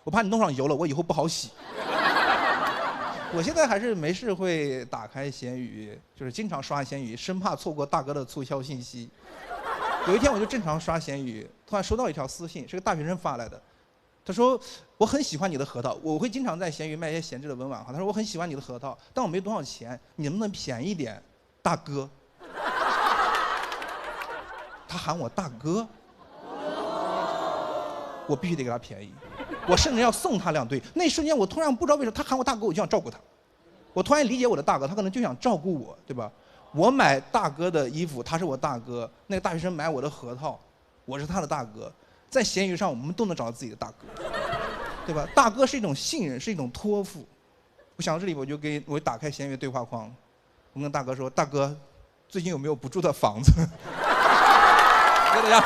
Speaker 10: 我怕你弄上油了，我以后不好洗。”我现在还是没事会打开闲鱼，就是经常刷闲鱼，生怕错过大哥的促销信息。有一天我就正常刷闲鱼，突然收到一条私信，是个大学生发来的。他说：“我很喜欢你的核桃，我会经常在闲鱼卖一些闲置的文玩哈。”他说：“我很喜欢你的核桃，但我没多少钱，你能不能便宜点，大哥？”他喊我大哥，我必须得给他便宜。我甚至要送他2对。那一瞬间，我突然不知道为什么他喊我大哥，我就想照顾他。我突然理解我的大哥，他可能就想照顾我，对吧？我买大哥的衣服，他是我大哥；那个大学生买我的核桃，我是他的大哥。在闲鱼上，我们都能找到自己的大哥，对吧？大哥是一种信任，是一种托付。我想到这里，我打开闲鱼对话框，我跟大哥说：“大哥，最近有没有不住的房子？”谢谢大家。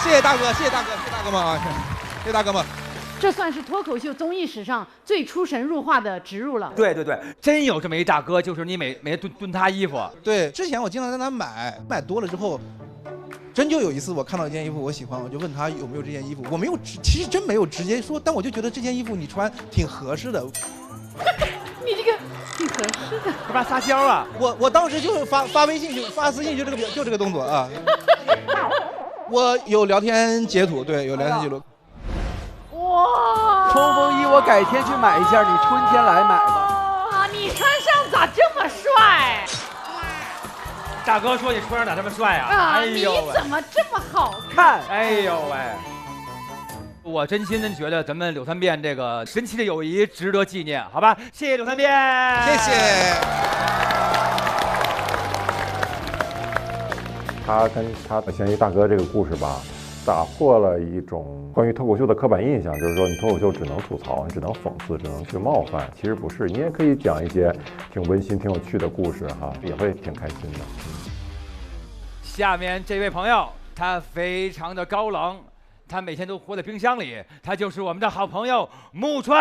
Speaker 10: 谢谢大哥，谢谢大哥，谢谢大哥们啊！谢谢大哥们。
Speaker 8: 这算是脱口秀综艺史上最出神入化的植入了。
Speaker 2: 对对对，真有这么一大哥，就是你每天蹲他衣服。
Speaker 10: 对，之前我经常在那买多了之后，真就有一次我看到一件衣服我喜欢，我就问他有没有这件衣服。我没有，其实真没有直接说，但我就觉得这件衣服你穿挺合适的。
Speaker 8: 你这个挺合适的，
Speaker 2: 干嘛撒娇啊？
Speaker 10: 我当时就是发微信发私信就这个动作啊。我有聊天截图，对，有聊天记录。
Speaker 8: 哇！
Speaker 1: 冲锋衣我改天去买一件，你春天来买吧。
Speaker 8: 哇，你穿上咋这么帅？
Speaker 2: 大哥说你穿上咋这么帅啊？
Speaker 8: 啊，你怎么这么好看？
Speaker 2: 哎呦喂！我真心真觉得咱们柳三变这个神奇的友谊值得纪念，好吧？谢谢柳三变，
Speaker 10: 谢谢。
Speaker 11: 他跟他的闲鱼大哥这个故事吧，打破了一种关于脱口秀的刻板印象，就是说你脱口秀只能吐槽，你只能讽刺，只能去冒犯。其实不是，你也可以讲一些挺温馨、挺有趣的故事哈，也会挺开心的。
Speaker 2: 下面这位朋友，他非常的高冷，他每天都活在冰箱里，他就是我们的好朋友木川。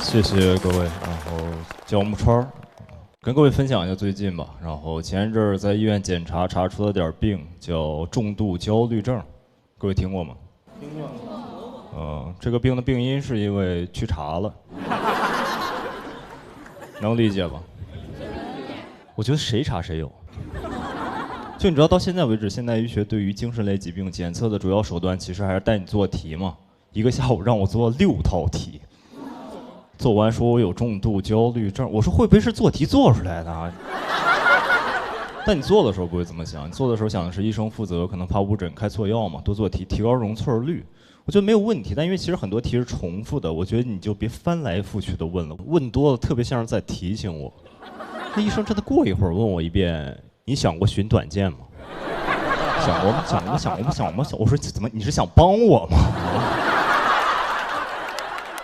Speaker 12: 谢谢各位，然后叫木川，跟各位分享一下最近吧。然后前一阵儿在医院检查，查出了点病，叫重度焦虑症，各位听过吗？
Speaker 10: 听过。
Speaker 12: 这个病的病因是因为去查了，能理解吧？我觉得谁查谁有。就你知道，到现在为止，现代医学对于精神类疾病检测的主要手段，其实还是带你做题嘛。一个下午让我做6套题，做完说我有重度焦虑症，我说会不会是做题做出来的啊？但你做的时候不会这么想，你做的时候想的是医生负责，可能怕误诊开错药嘛，多做题，提高容错率。我觉得没有问题，但因为其实很多题是重复的，我觉得你就别翻来覆去的问了，问多了特别像是在提醒我。那医生真的过一会儿问我一遍，你想过寻短见吗？想过吗？想吗？我说怎么你是想帮我吗？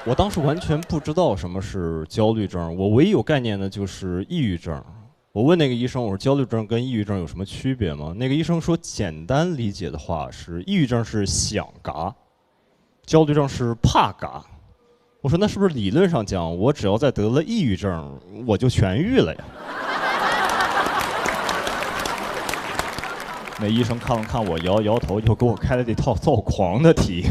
Speaker 12: 我当时完全不知道什么是焦虑症，我唯一有概念的就是抑郁症。我问那个医生，我说焦虑症跟抑郁症有什么区别吗？那个医生说，简单理解的话是抑郁症是想嘎，焦虑症是怕嘎。我说那是不是理论上讲，我只要再得了抑郁症，我就痊愈了呀？那医生看了看我，摇摇头，又给我开了一套躁狂的题。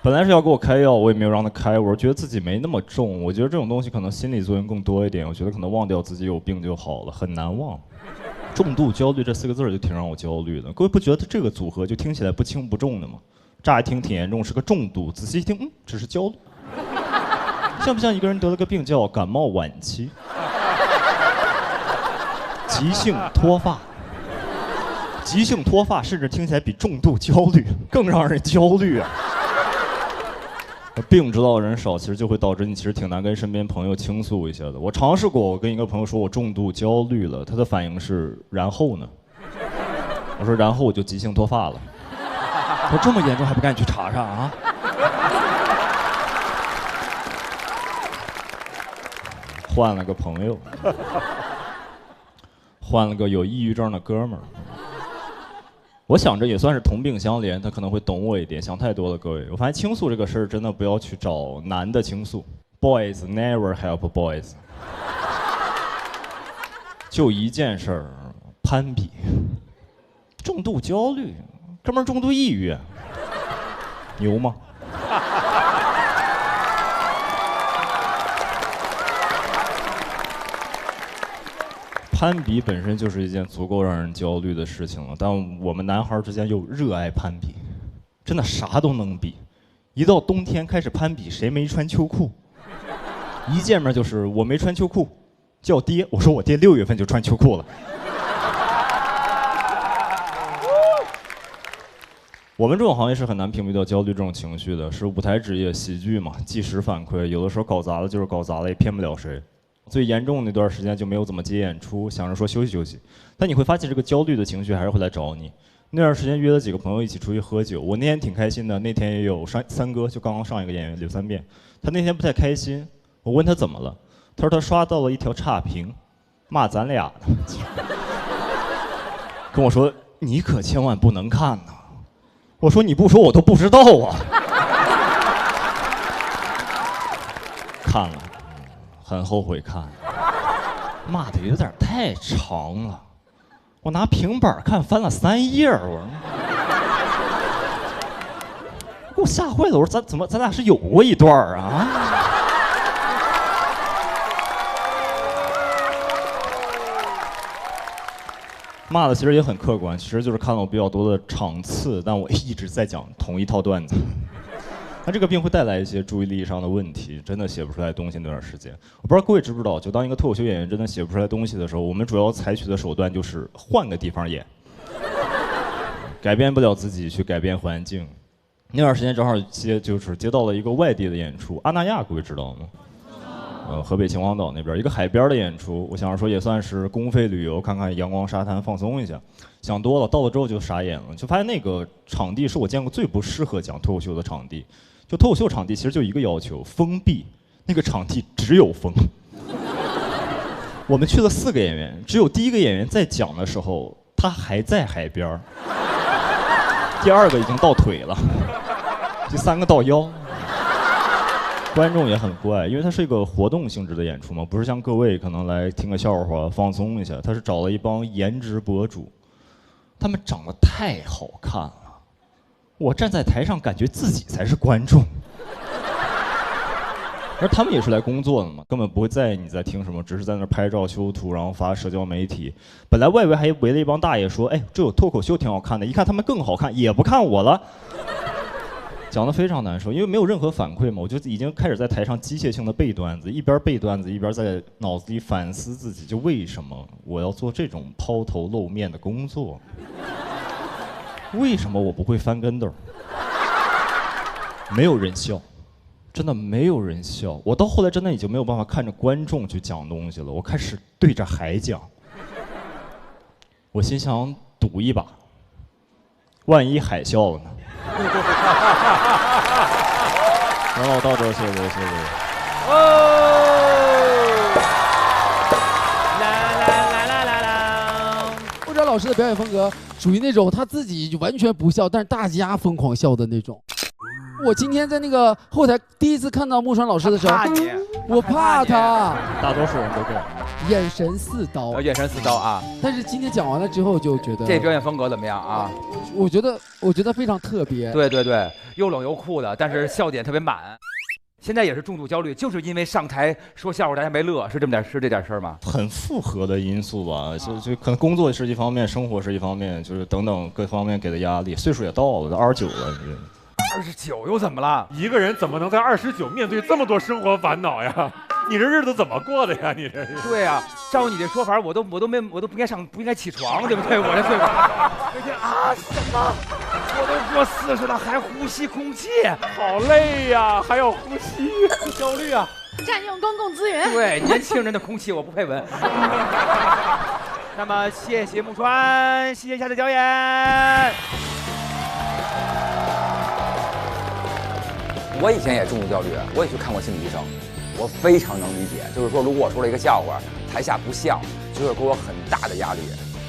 Speaker 12: 本来是要给我开药，我也没有让他开。我是觉得自己没那么重，我觉得这种东西可能心理作用更多一点。我觉得可能忘掉自己有病就好了，很难忘。重度焦虑这4个字就挺让我焦虑的。各位不觉得这个组合就听起来不轻不重的吗？乍一听挺严重，是个重度；仔细一听，只是焦虑。像不像一个人得了个病叫感冒晚期、急性脱发？急性脱发甚至听起来比重度焦虑更让人焦虑啊！病知道的人少，其实就会导致你其实挺难跟身边朋友倾诉一下的。我尝试过，我跟一个朋友说我重度焦虑了，他的反应是然后呢？我说然后我就急性脱发了。
Speaker 1: 他说这么严重还不赶紧去查查啊？
Speaker 12: 换了个朋友，换了个有抑郁症的哥们儿。我想着也算是同病相怜，他可能会懂我一点。想太多了，各位。我发现倾诉这个事儿真的不要去找男的倾诉 ，boys never help boys。就一件事儿，攀比，重度焦虑，哥们儿重度抑郁，牛吗？攀比本身就是一件足够让人焦虑的事情了，但我们男孩之间又热爱攀比，真的啥都能比。一到冬天开始攀比谁没穿秋裤，一见面就是我没穿秋裤，叫爹。我说我爹6月份就穿秋裤了。我们这种行业是很难屏蔽掉焦虑这种情绪的，是舞台职业，喜剧嘛，即时反馈，有的时候搞砸了就是搞砸了，也骗不了谁。最严重的那段时间就没有怎么接演出，想着说休息休息，但你会发现这个焦虑的情绪还是会来找你。那段时间约了几个朋友一起出去喝酒，我那天挺开心的，那天也有三哥，就刚刚上一个演员柳三变，他那天不太开心，我问他怎么了，他说他刷到了一条差评，骂咱俩的，跟我说你可千万不能看呐，我说你不说我都不知道啊，看了。很后悔看，骂的有点太长了，我拿平板看翻了3页，我说，给我吓坏了，我说咱俩是有过一段啊？骂的其实也很客观，其实就是看了我比较多的场次，但我一直在讲同一套段子。那这个病会带来一些注意力上的问题，真的写不出来东西那段时间。我不知道各位知不知道，就当一个脱口秀演员真的写不出来东西的时候，我们主要采取的手段就是换个地方演，改变不了自己去改变环境。那段时间正好接到了一个外地的演出，阿那亚各位知道吗？河北秦皇岛那边一个海边的演出，我想着说也算是公费旅游，看看阳光沙滩放松一下。想多了，到了之后就傻眼了，就发现那个场地是我见过最不适合讲脱口秀的场地。就脱口秀场地其实就一个要求，封闭。那个场地只有封。我们去了4个演员，只有第1个演员在讲的时候，他还在海边，第2个已经到腿了，第3个到腰。观众也很怪，因为它是一个活动性质的演出嘛，不是像各位可能来听个笑话放松一下。他是找了一帮颜值博主，他们长得太好看了。我站在台上，感觉自己才是观众，而他们也是来工作的嘛，根本不会在意你在听什么，只是在那拍照修图，然后发社交媒体。本来外围还围了一帮大爷说，哎，这有脱口秀挺好看的，一看他们更好看，也不看我了。讲得非常难受，因为没有任何反馈嘛，我就已经开始在台上机械性的背段子，一边背段子一边在脑子里反思自己，就为什么我要做这种抛头露面的工作？为什么我不会翻跟斗？没有人笑，真的没有人笑。我到后来真的已经没有办法看着观众去讲东西了，我开始对着海讲。我心想赌一把，万一海笑了呢？然后到这，谢谢各位，谢谢各位。
Speaker 1: 不知道老师的表演风格属于那种他自己完全不笑，但是大家疯狂笑的那种。我今天在那个后台第一次看到木川老师的时候，我怕他。
Speaker 12: 大多数人都这样。
Speaker 1: 眼神似刀，
Speaker 2: 眼神似刀啊！
Speaker 1: 但是今天讲完了之后，就觉得
Speaker 2: 这表演风格怎么样啊？
Speaker 1: 我觉得非常特别。
Speaker 2: 对对对，又冷又酷的，但是笑点特别满。现在也是重度焦虑，就是因为上台说笑话大家没乐，是这点事儿吗？
Speaker 12: 很复合的因素吧，就可能工作是一方面，生活是一方面，就是等等各方面给的压力。岁数也到了，都29了。
Speaker 2: 29又怎么了？
Speaker 13: 一个人怎么能在29面对这么多生活烦恼呀？你这日子怎么过的呀？你这是？
Speaker 2: 对呀，照你这说法，我都不应该起床，对不对？我这岁数，每天啊什么？我都过40了，还呼吸空气，
Speaker 13: 好累呀，还要呼吸，焦虑啊！
Speaker 8: 占用公共资源。
Speaker 2: 对，年轻人的空气我不配闻。那么谢谢木川，谢谢一下的表演。
Speaker 14: 我以前也重度焦虑，我也去看过心理医生，我非常能理解。就是说，如果我说了一个笑话，台下不笑，就会给我很大的压力。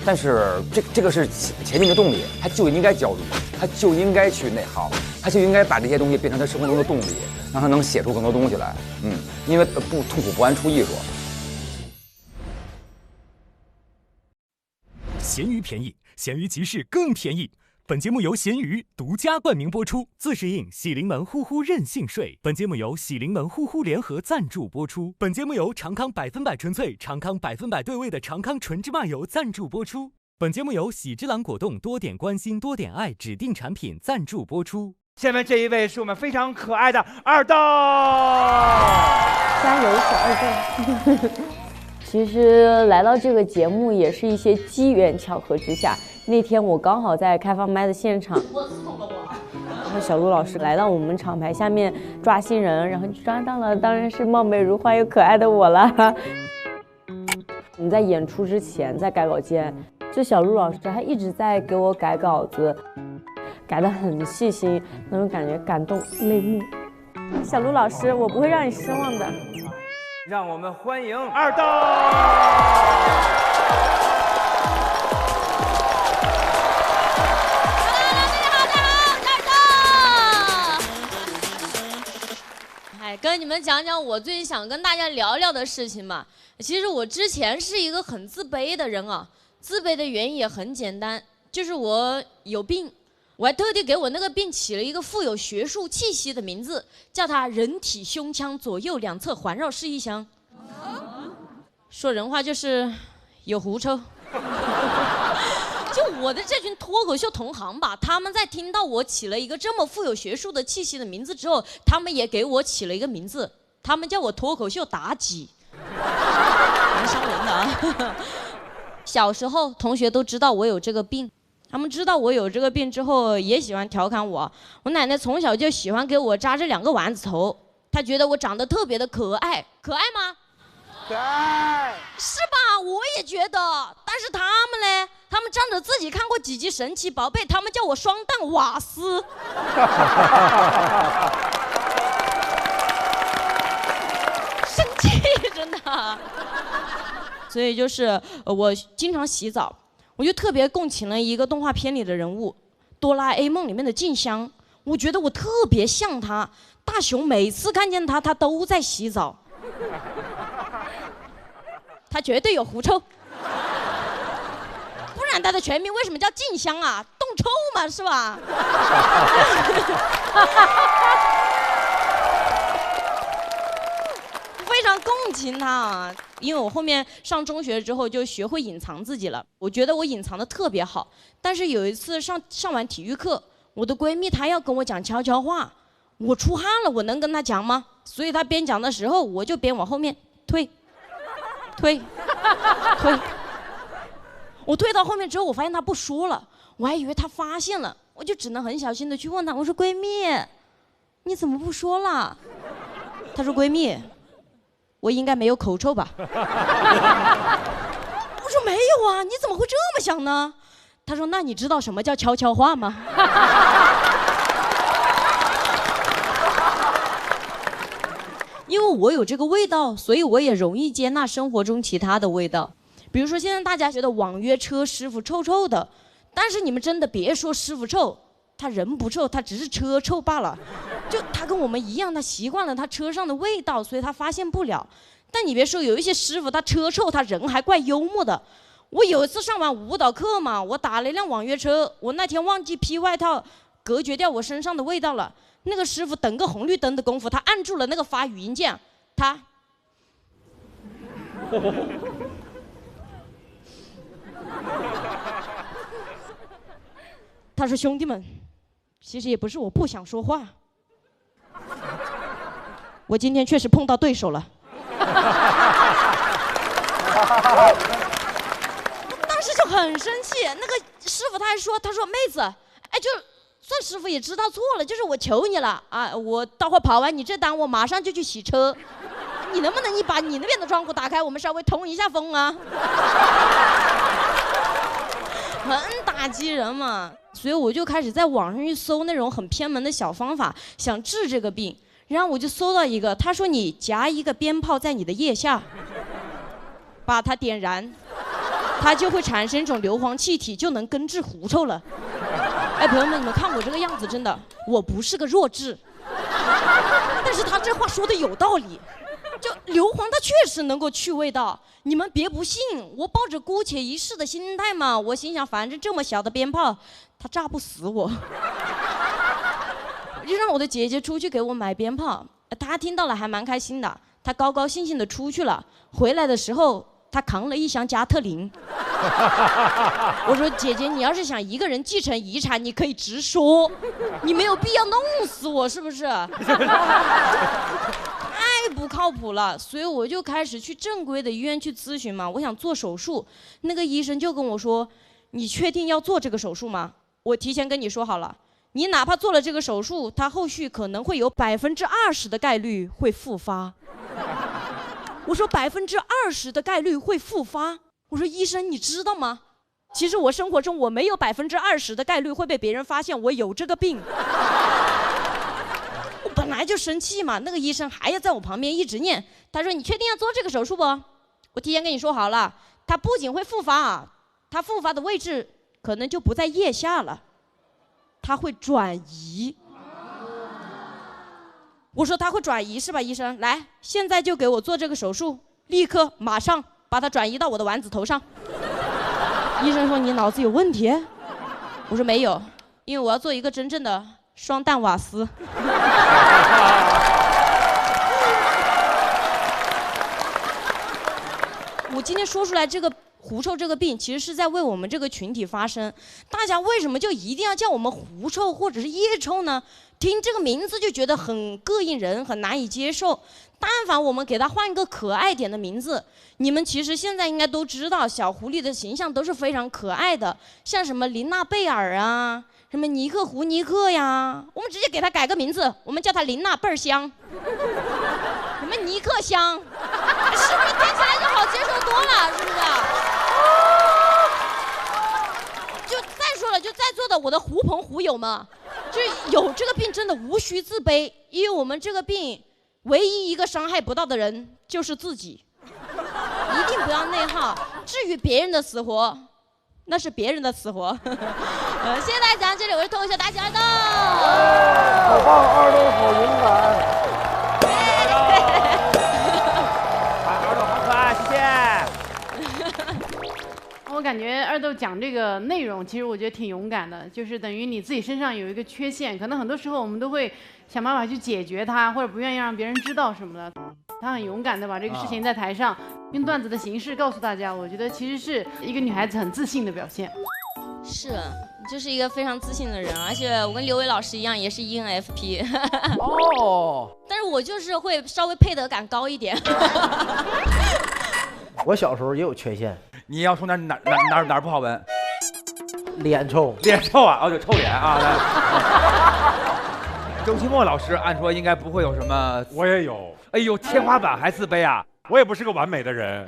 Speaker 14: 但是这个是前进的动力，他就应该焦虑，他就应该去内耗，他就应该把这些东西变成他生活中的动力，让他能写出更多东西来。因为不痛苦不安出艺术。
Speaker 6: 闲鱼便宜，闲鱼集市更便宜。本节目由闲鱼独家冠名播出，自适应喜临门呼呼任性睡。本节目由喜临门呼呼联合赞助播出。本节目由长康100%纯粹、长康100%对味的长康纯芝麻油赞助播出。本节目由喜之郎果冻多点关心多点爱指定产品赞助播出。
Speaker 2: 下面这一位是我们非常可爱的二豆，
Speaker 15: 加油，小二豆！其实来到这个节目也是一些机缘巧合之下。那天我刚好在开放麦的现场，然后小鹿老师来到我们厂牌下面抓新人，然后抓到了当然是貌美如花又可爱的我了。我们在演出之前在改稿间，就小鹿老师还一直在给我改稿子，改得很细心，那种感觉感动泪目。小鹿老师，我不会让你失望的。
Speaker 2: 让我们欢迎二豆。
Speaker 16: 跟你们讲讲我最近想跟大家聊聊的事情吧。其实我之前是一个很自卑的人啊，自卑的原因也很简单，就是我有病，我还特地给我那个病起了一个富有学术气息的名字，叫它人体胸腔左右两侧环绕式一箱。说人话就是有狐臭。就我的这群脱口秀同行吧，他们在听到我起了一个这么富有学术的气息的名字之后，他们也给我起了一个名字，他们叫我脱口秀妲己，蛮伤人的啊。小时候同学都知道我有这个病，他们知道我有这个病之后也喜欢调侃我。我奶奶从小就喜欢给我扎这2个丸子头，她觉得我长得特别的可爱，可爱吗？可爱，是吧？我也觉得，但是他们呢？他们仗着自己看过几集神奇宝贝，他们叫我双蛋瓦斯。生气，真的。所以就是我经常洗澡，我就特别共情了一个动画片里的人物，哆啦 A 梦里面的静香，我觉得我特别像他。大雄每次看见他，他都在洗澡。他绝对有狐臭，不然他的全名为什么叫静香啊？冻臭嘛，是吧？亲他啊，因为我后面上中学之后就学会隐藏自己了。我觉得我隐藏的特别好，但是有一次上完体育课，我的闺蜜她要跟我讲悄悄话，我出汗了，我能跟她讲吗？所以她边讲的时候，我就边往后面退。我退到后面之后，我发现她不说了，我还以为她发现了，我就只能很小心的去问她，我说闺蜜，你怎么不说了？她说闺蜜，我应该没有口臭吧？我说没有啊，你怎么会这么想呢？她说那你知道什么叫悄悄话吗？因为我有这个味道，所以我也容易接纳生活中其他的味道。比如说现在大家觉得网约车师傅臭臭的，但是你们真的别说师傅臭，他人不臭，他只是车臭罢了。就他跟我们一样，他习惯了他车上的味道，所以他发现不了。但你别说，有一些师傅他车臭，他人还怪幽默的。我有一次上完舞蹈课嘛，我打了一辆网约车，我那天忘记披外套隔绝掉我身上的味道了。那个师傅等个红绿灯的功夫，他按住了那个发语音键，他说兄弟们，其实也不是我不想说话，我今天确实碰到对手了。当时就很生气，那个师傅他还说，他说妹子，哎就。算师傅也知道错了，就是我求你了啊！我待会儿跑完你这单，我马上就去洗车，你能不能把你那边的窗户打开，我们稍微通一下风啊？很打击人嘛，所以我就开始在网上去搜那种很偏门的小方法，想治这个病。然后我就搜到一个，他说你夹一个鞭炮在你的腋下，把它点燃，它就会产生一种硫磺气体，就能根治狐臭了。哎，朋友们，你们看我这个样子，真的，我不是个弱智，但是他这话说的有道理，就硫磺它确实能够去味道，你们别不信，我抱着姑且一试的心态嘛，我心想反正这么小的鞭炮，它炸不死我，就让我的姐姐出去给我买鞭炮，她听到了还蛮开心的，她高高兴兴的出去了，回来的时候她扛了一箱加特林。我说姐姐，你要是想一个人继承遗产，你可以直说，你没有必要弄死我，是不是？太不靠谱了，所以我就开始去正规的医院去咨询嘛。我想做手术，那个医生就跟我说：“你确定要做这个手术吗？我提前跟你说好了，你哪怕做了这个手术，它后续可能会有20%的概率会复发。”我说20%的概率会复发。我说医生，你知道吗？其实我生活中我没有20%的概率会被别人发现我有这个病。我本来就生气嘛，那个医生还要在我旁边一直念，他说你确定要做这个手术不？我提前跟你说好了，它不仅会复发，它复发的位置可能就不在腋下了，它会转移。我说它会转移是吧，医生？来，现在就给我做这个手术，立刻马上把它转移到我的丸子头上。医生说你脑子有问题？我说没有，因为我要做一个真正的双蛋瓦斯。我今天说出来这个狐臭这个病，其实是在为我们这个群体发声。大家为什么就一定要叫我们狐臭或者是腋臭呢？听这个名字就觉得很膈应人，很难以接受。但凡我们给它换一个可爱点的名字，你们其实现在应该都知道，小狐狸的形象都是非常可爱的，像什么琳娜贝尔啊，什么尼克胡尼克呀，我们直接给它改个名字，我们叫它琳娜倍儿香，什么尼克香，是不是听起来就好接受多了？是不是？就再说了，就在座的我的狐朋狐友们，就是有这个病真的无需自卑，因为我们这个病唯一一个伤害不到的人就是自己，一定不要内耗。至于别人的死活，那是别人的死活。谢谢大家，这里我是脱口秀大家的。
Speaker 17: 好棒，二豆好勇敢。
Speaker 2: 二豆好可爱，谢谢。
Speaker 8: 我感觉二豆讲这个内容，其实我觉得挺勇敢的，就是等于你自己身上有一个缺陷，可能很多时候我们都会想办法去解决它，或者不愿意让别人知道什么的。她很勇敢的把这个事情在台上用段子的形式告诉大家，我觉得其实是一个女孩子很自信的表现。
Speaker 16: 是，就是一个非常自信的人，而且我跟刘伟老师一样，也是 ENFP。
Speaker 1: 哦，
Speaker 16: 但是我就是会稍微配得感高一点。
Speaker 3: 我小时候也有缺陷，
Speaker 2: 你要说哪儿不好闻？
Speaker 3: 脸臭，
Speaker 2: 脸臭啊！哦，就臭脸啊！周奇墨老师按说应该不会有什么，
Speaker 13: 我也有。
Speaker 2: 哎呦，天花板还自卑啊！
Speaker 13: 我也不是个完美的人。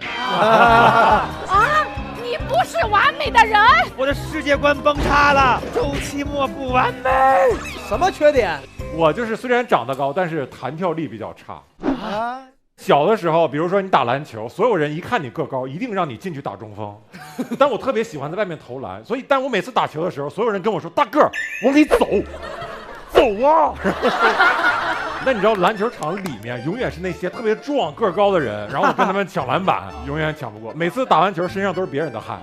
Speaker 8: 你不是完美的人，
Speaker 2: 我的世界观崩塌了。周奇墨不完美，
Speaker 3: 什么缺点？
Speaker 13: 我就是虽然长得高，但是弹跳力比较差。
Speaker 3: 啊，
Speaker 13: 小的时候，比如说你打篮球，所有人一看你个高，一定让你进去打中锋。但我特别喜欢在外面投篮，所以但我每次打球的时候，所有人跟我说：“大个儿，往里走，走啊！”那你知道篮球场里面永远是那些特别壮个高的人，然后我跟他们抢篮板，永远抢不过。每次打完球身上都是别人的汗。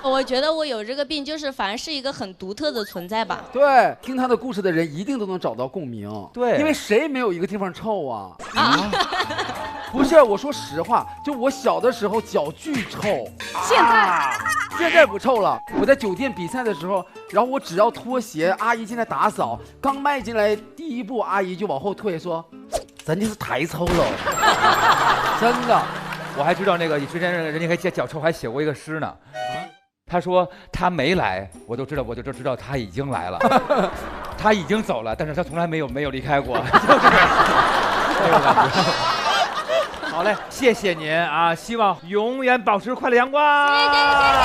Speaker 16: 我觉得我有这个病，就是反正是一个很独特的存在吧。
Speaker 1: 对，听他的故事的人一定都能找到共鸣。
Speaker 2: 对，
Speaker 1: 因为谁没有一个地方臭啊？不是，我说实话，就我小的时候脚巨臭，现在不臭了。我在酒店比赛的时候，然后我只要脱鞋，阿姨进来打扫，刚迈进来第一步，阿姨就往后退，说：“咱就是太臭了。”真的，
Speaker 2: 我还知道那个之前人家还脚臭还写过一个诗呢。他说他没来，我就知道他已经来了，他已经走了，但是他从来没有离开过，就是这个感觉。好嘞，谢谢您啊！希望永远保持快乐阳光。谢谢大家。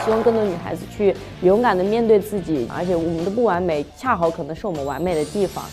Speaker 15: 希望更多女孩子去勇敢的面对自己，而且我们的不完美，恰好可能是我们完美的地方。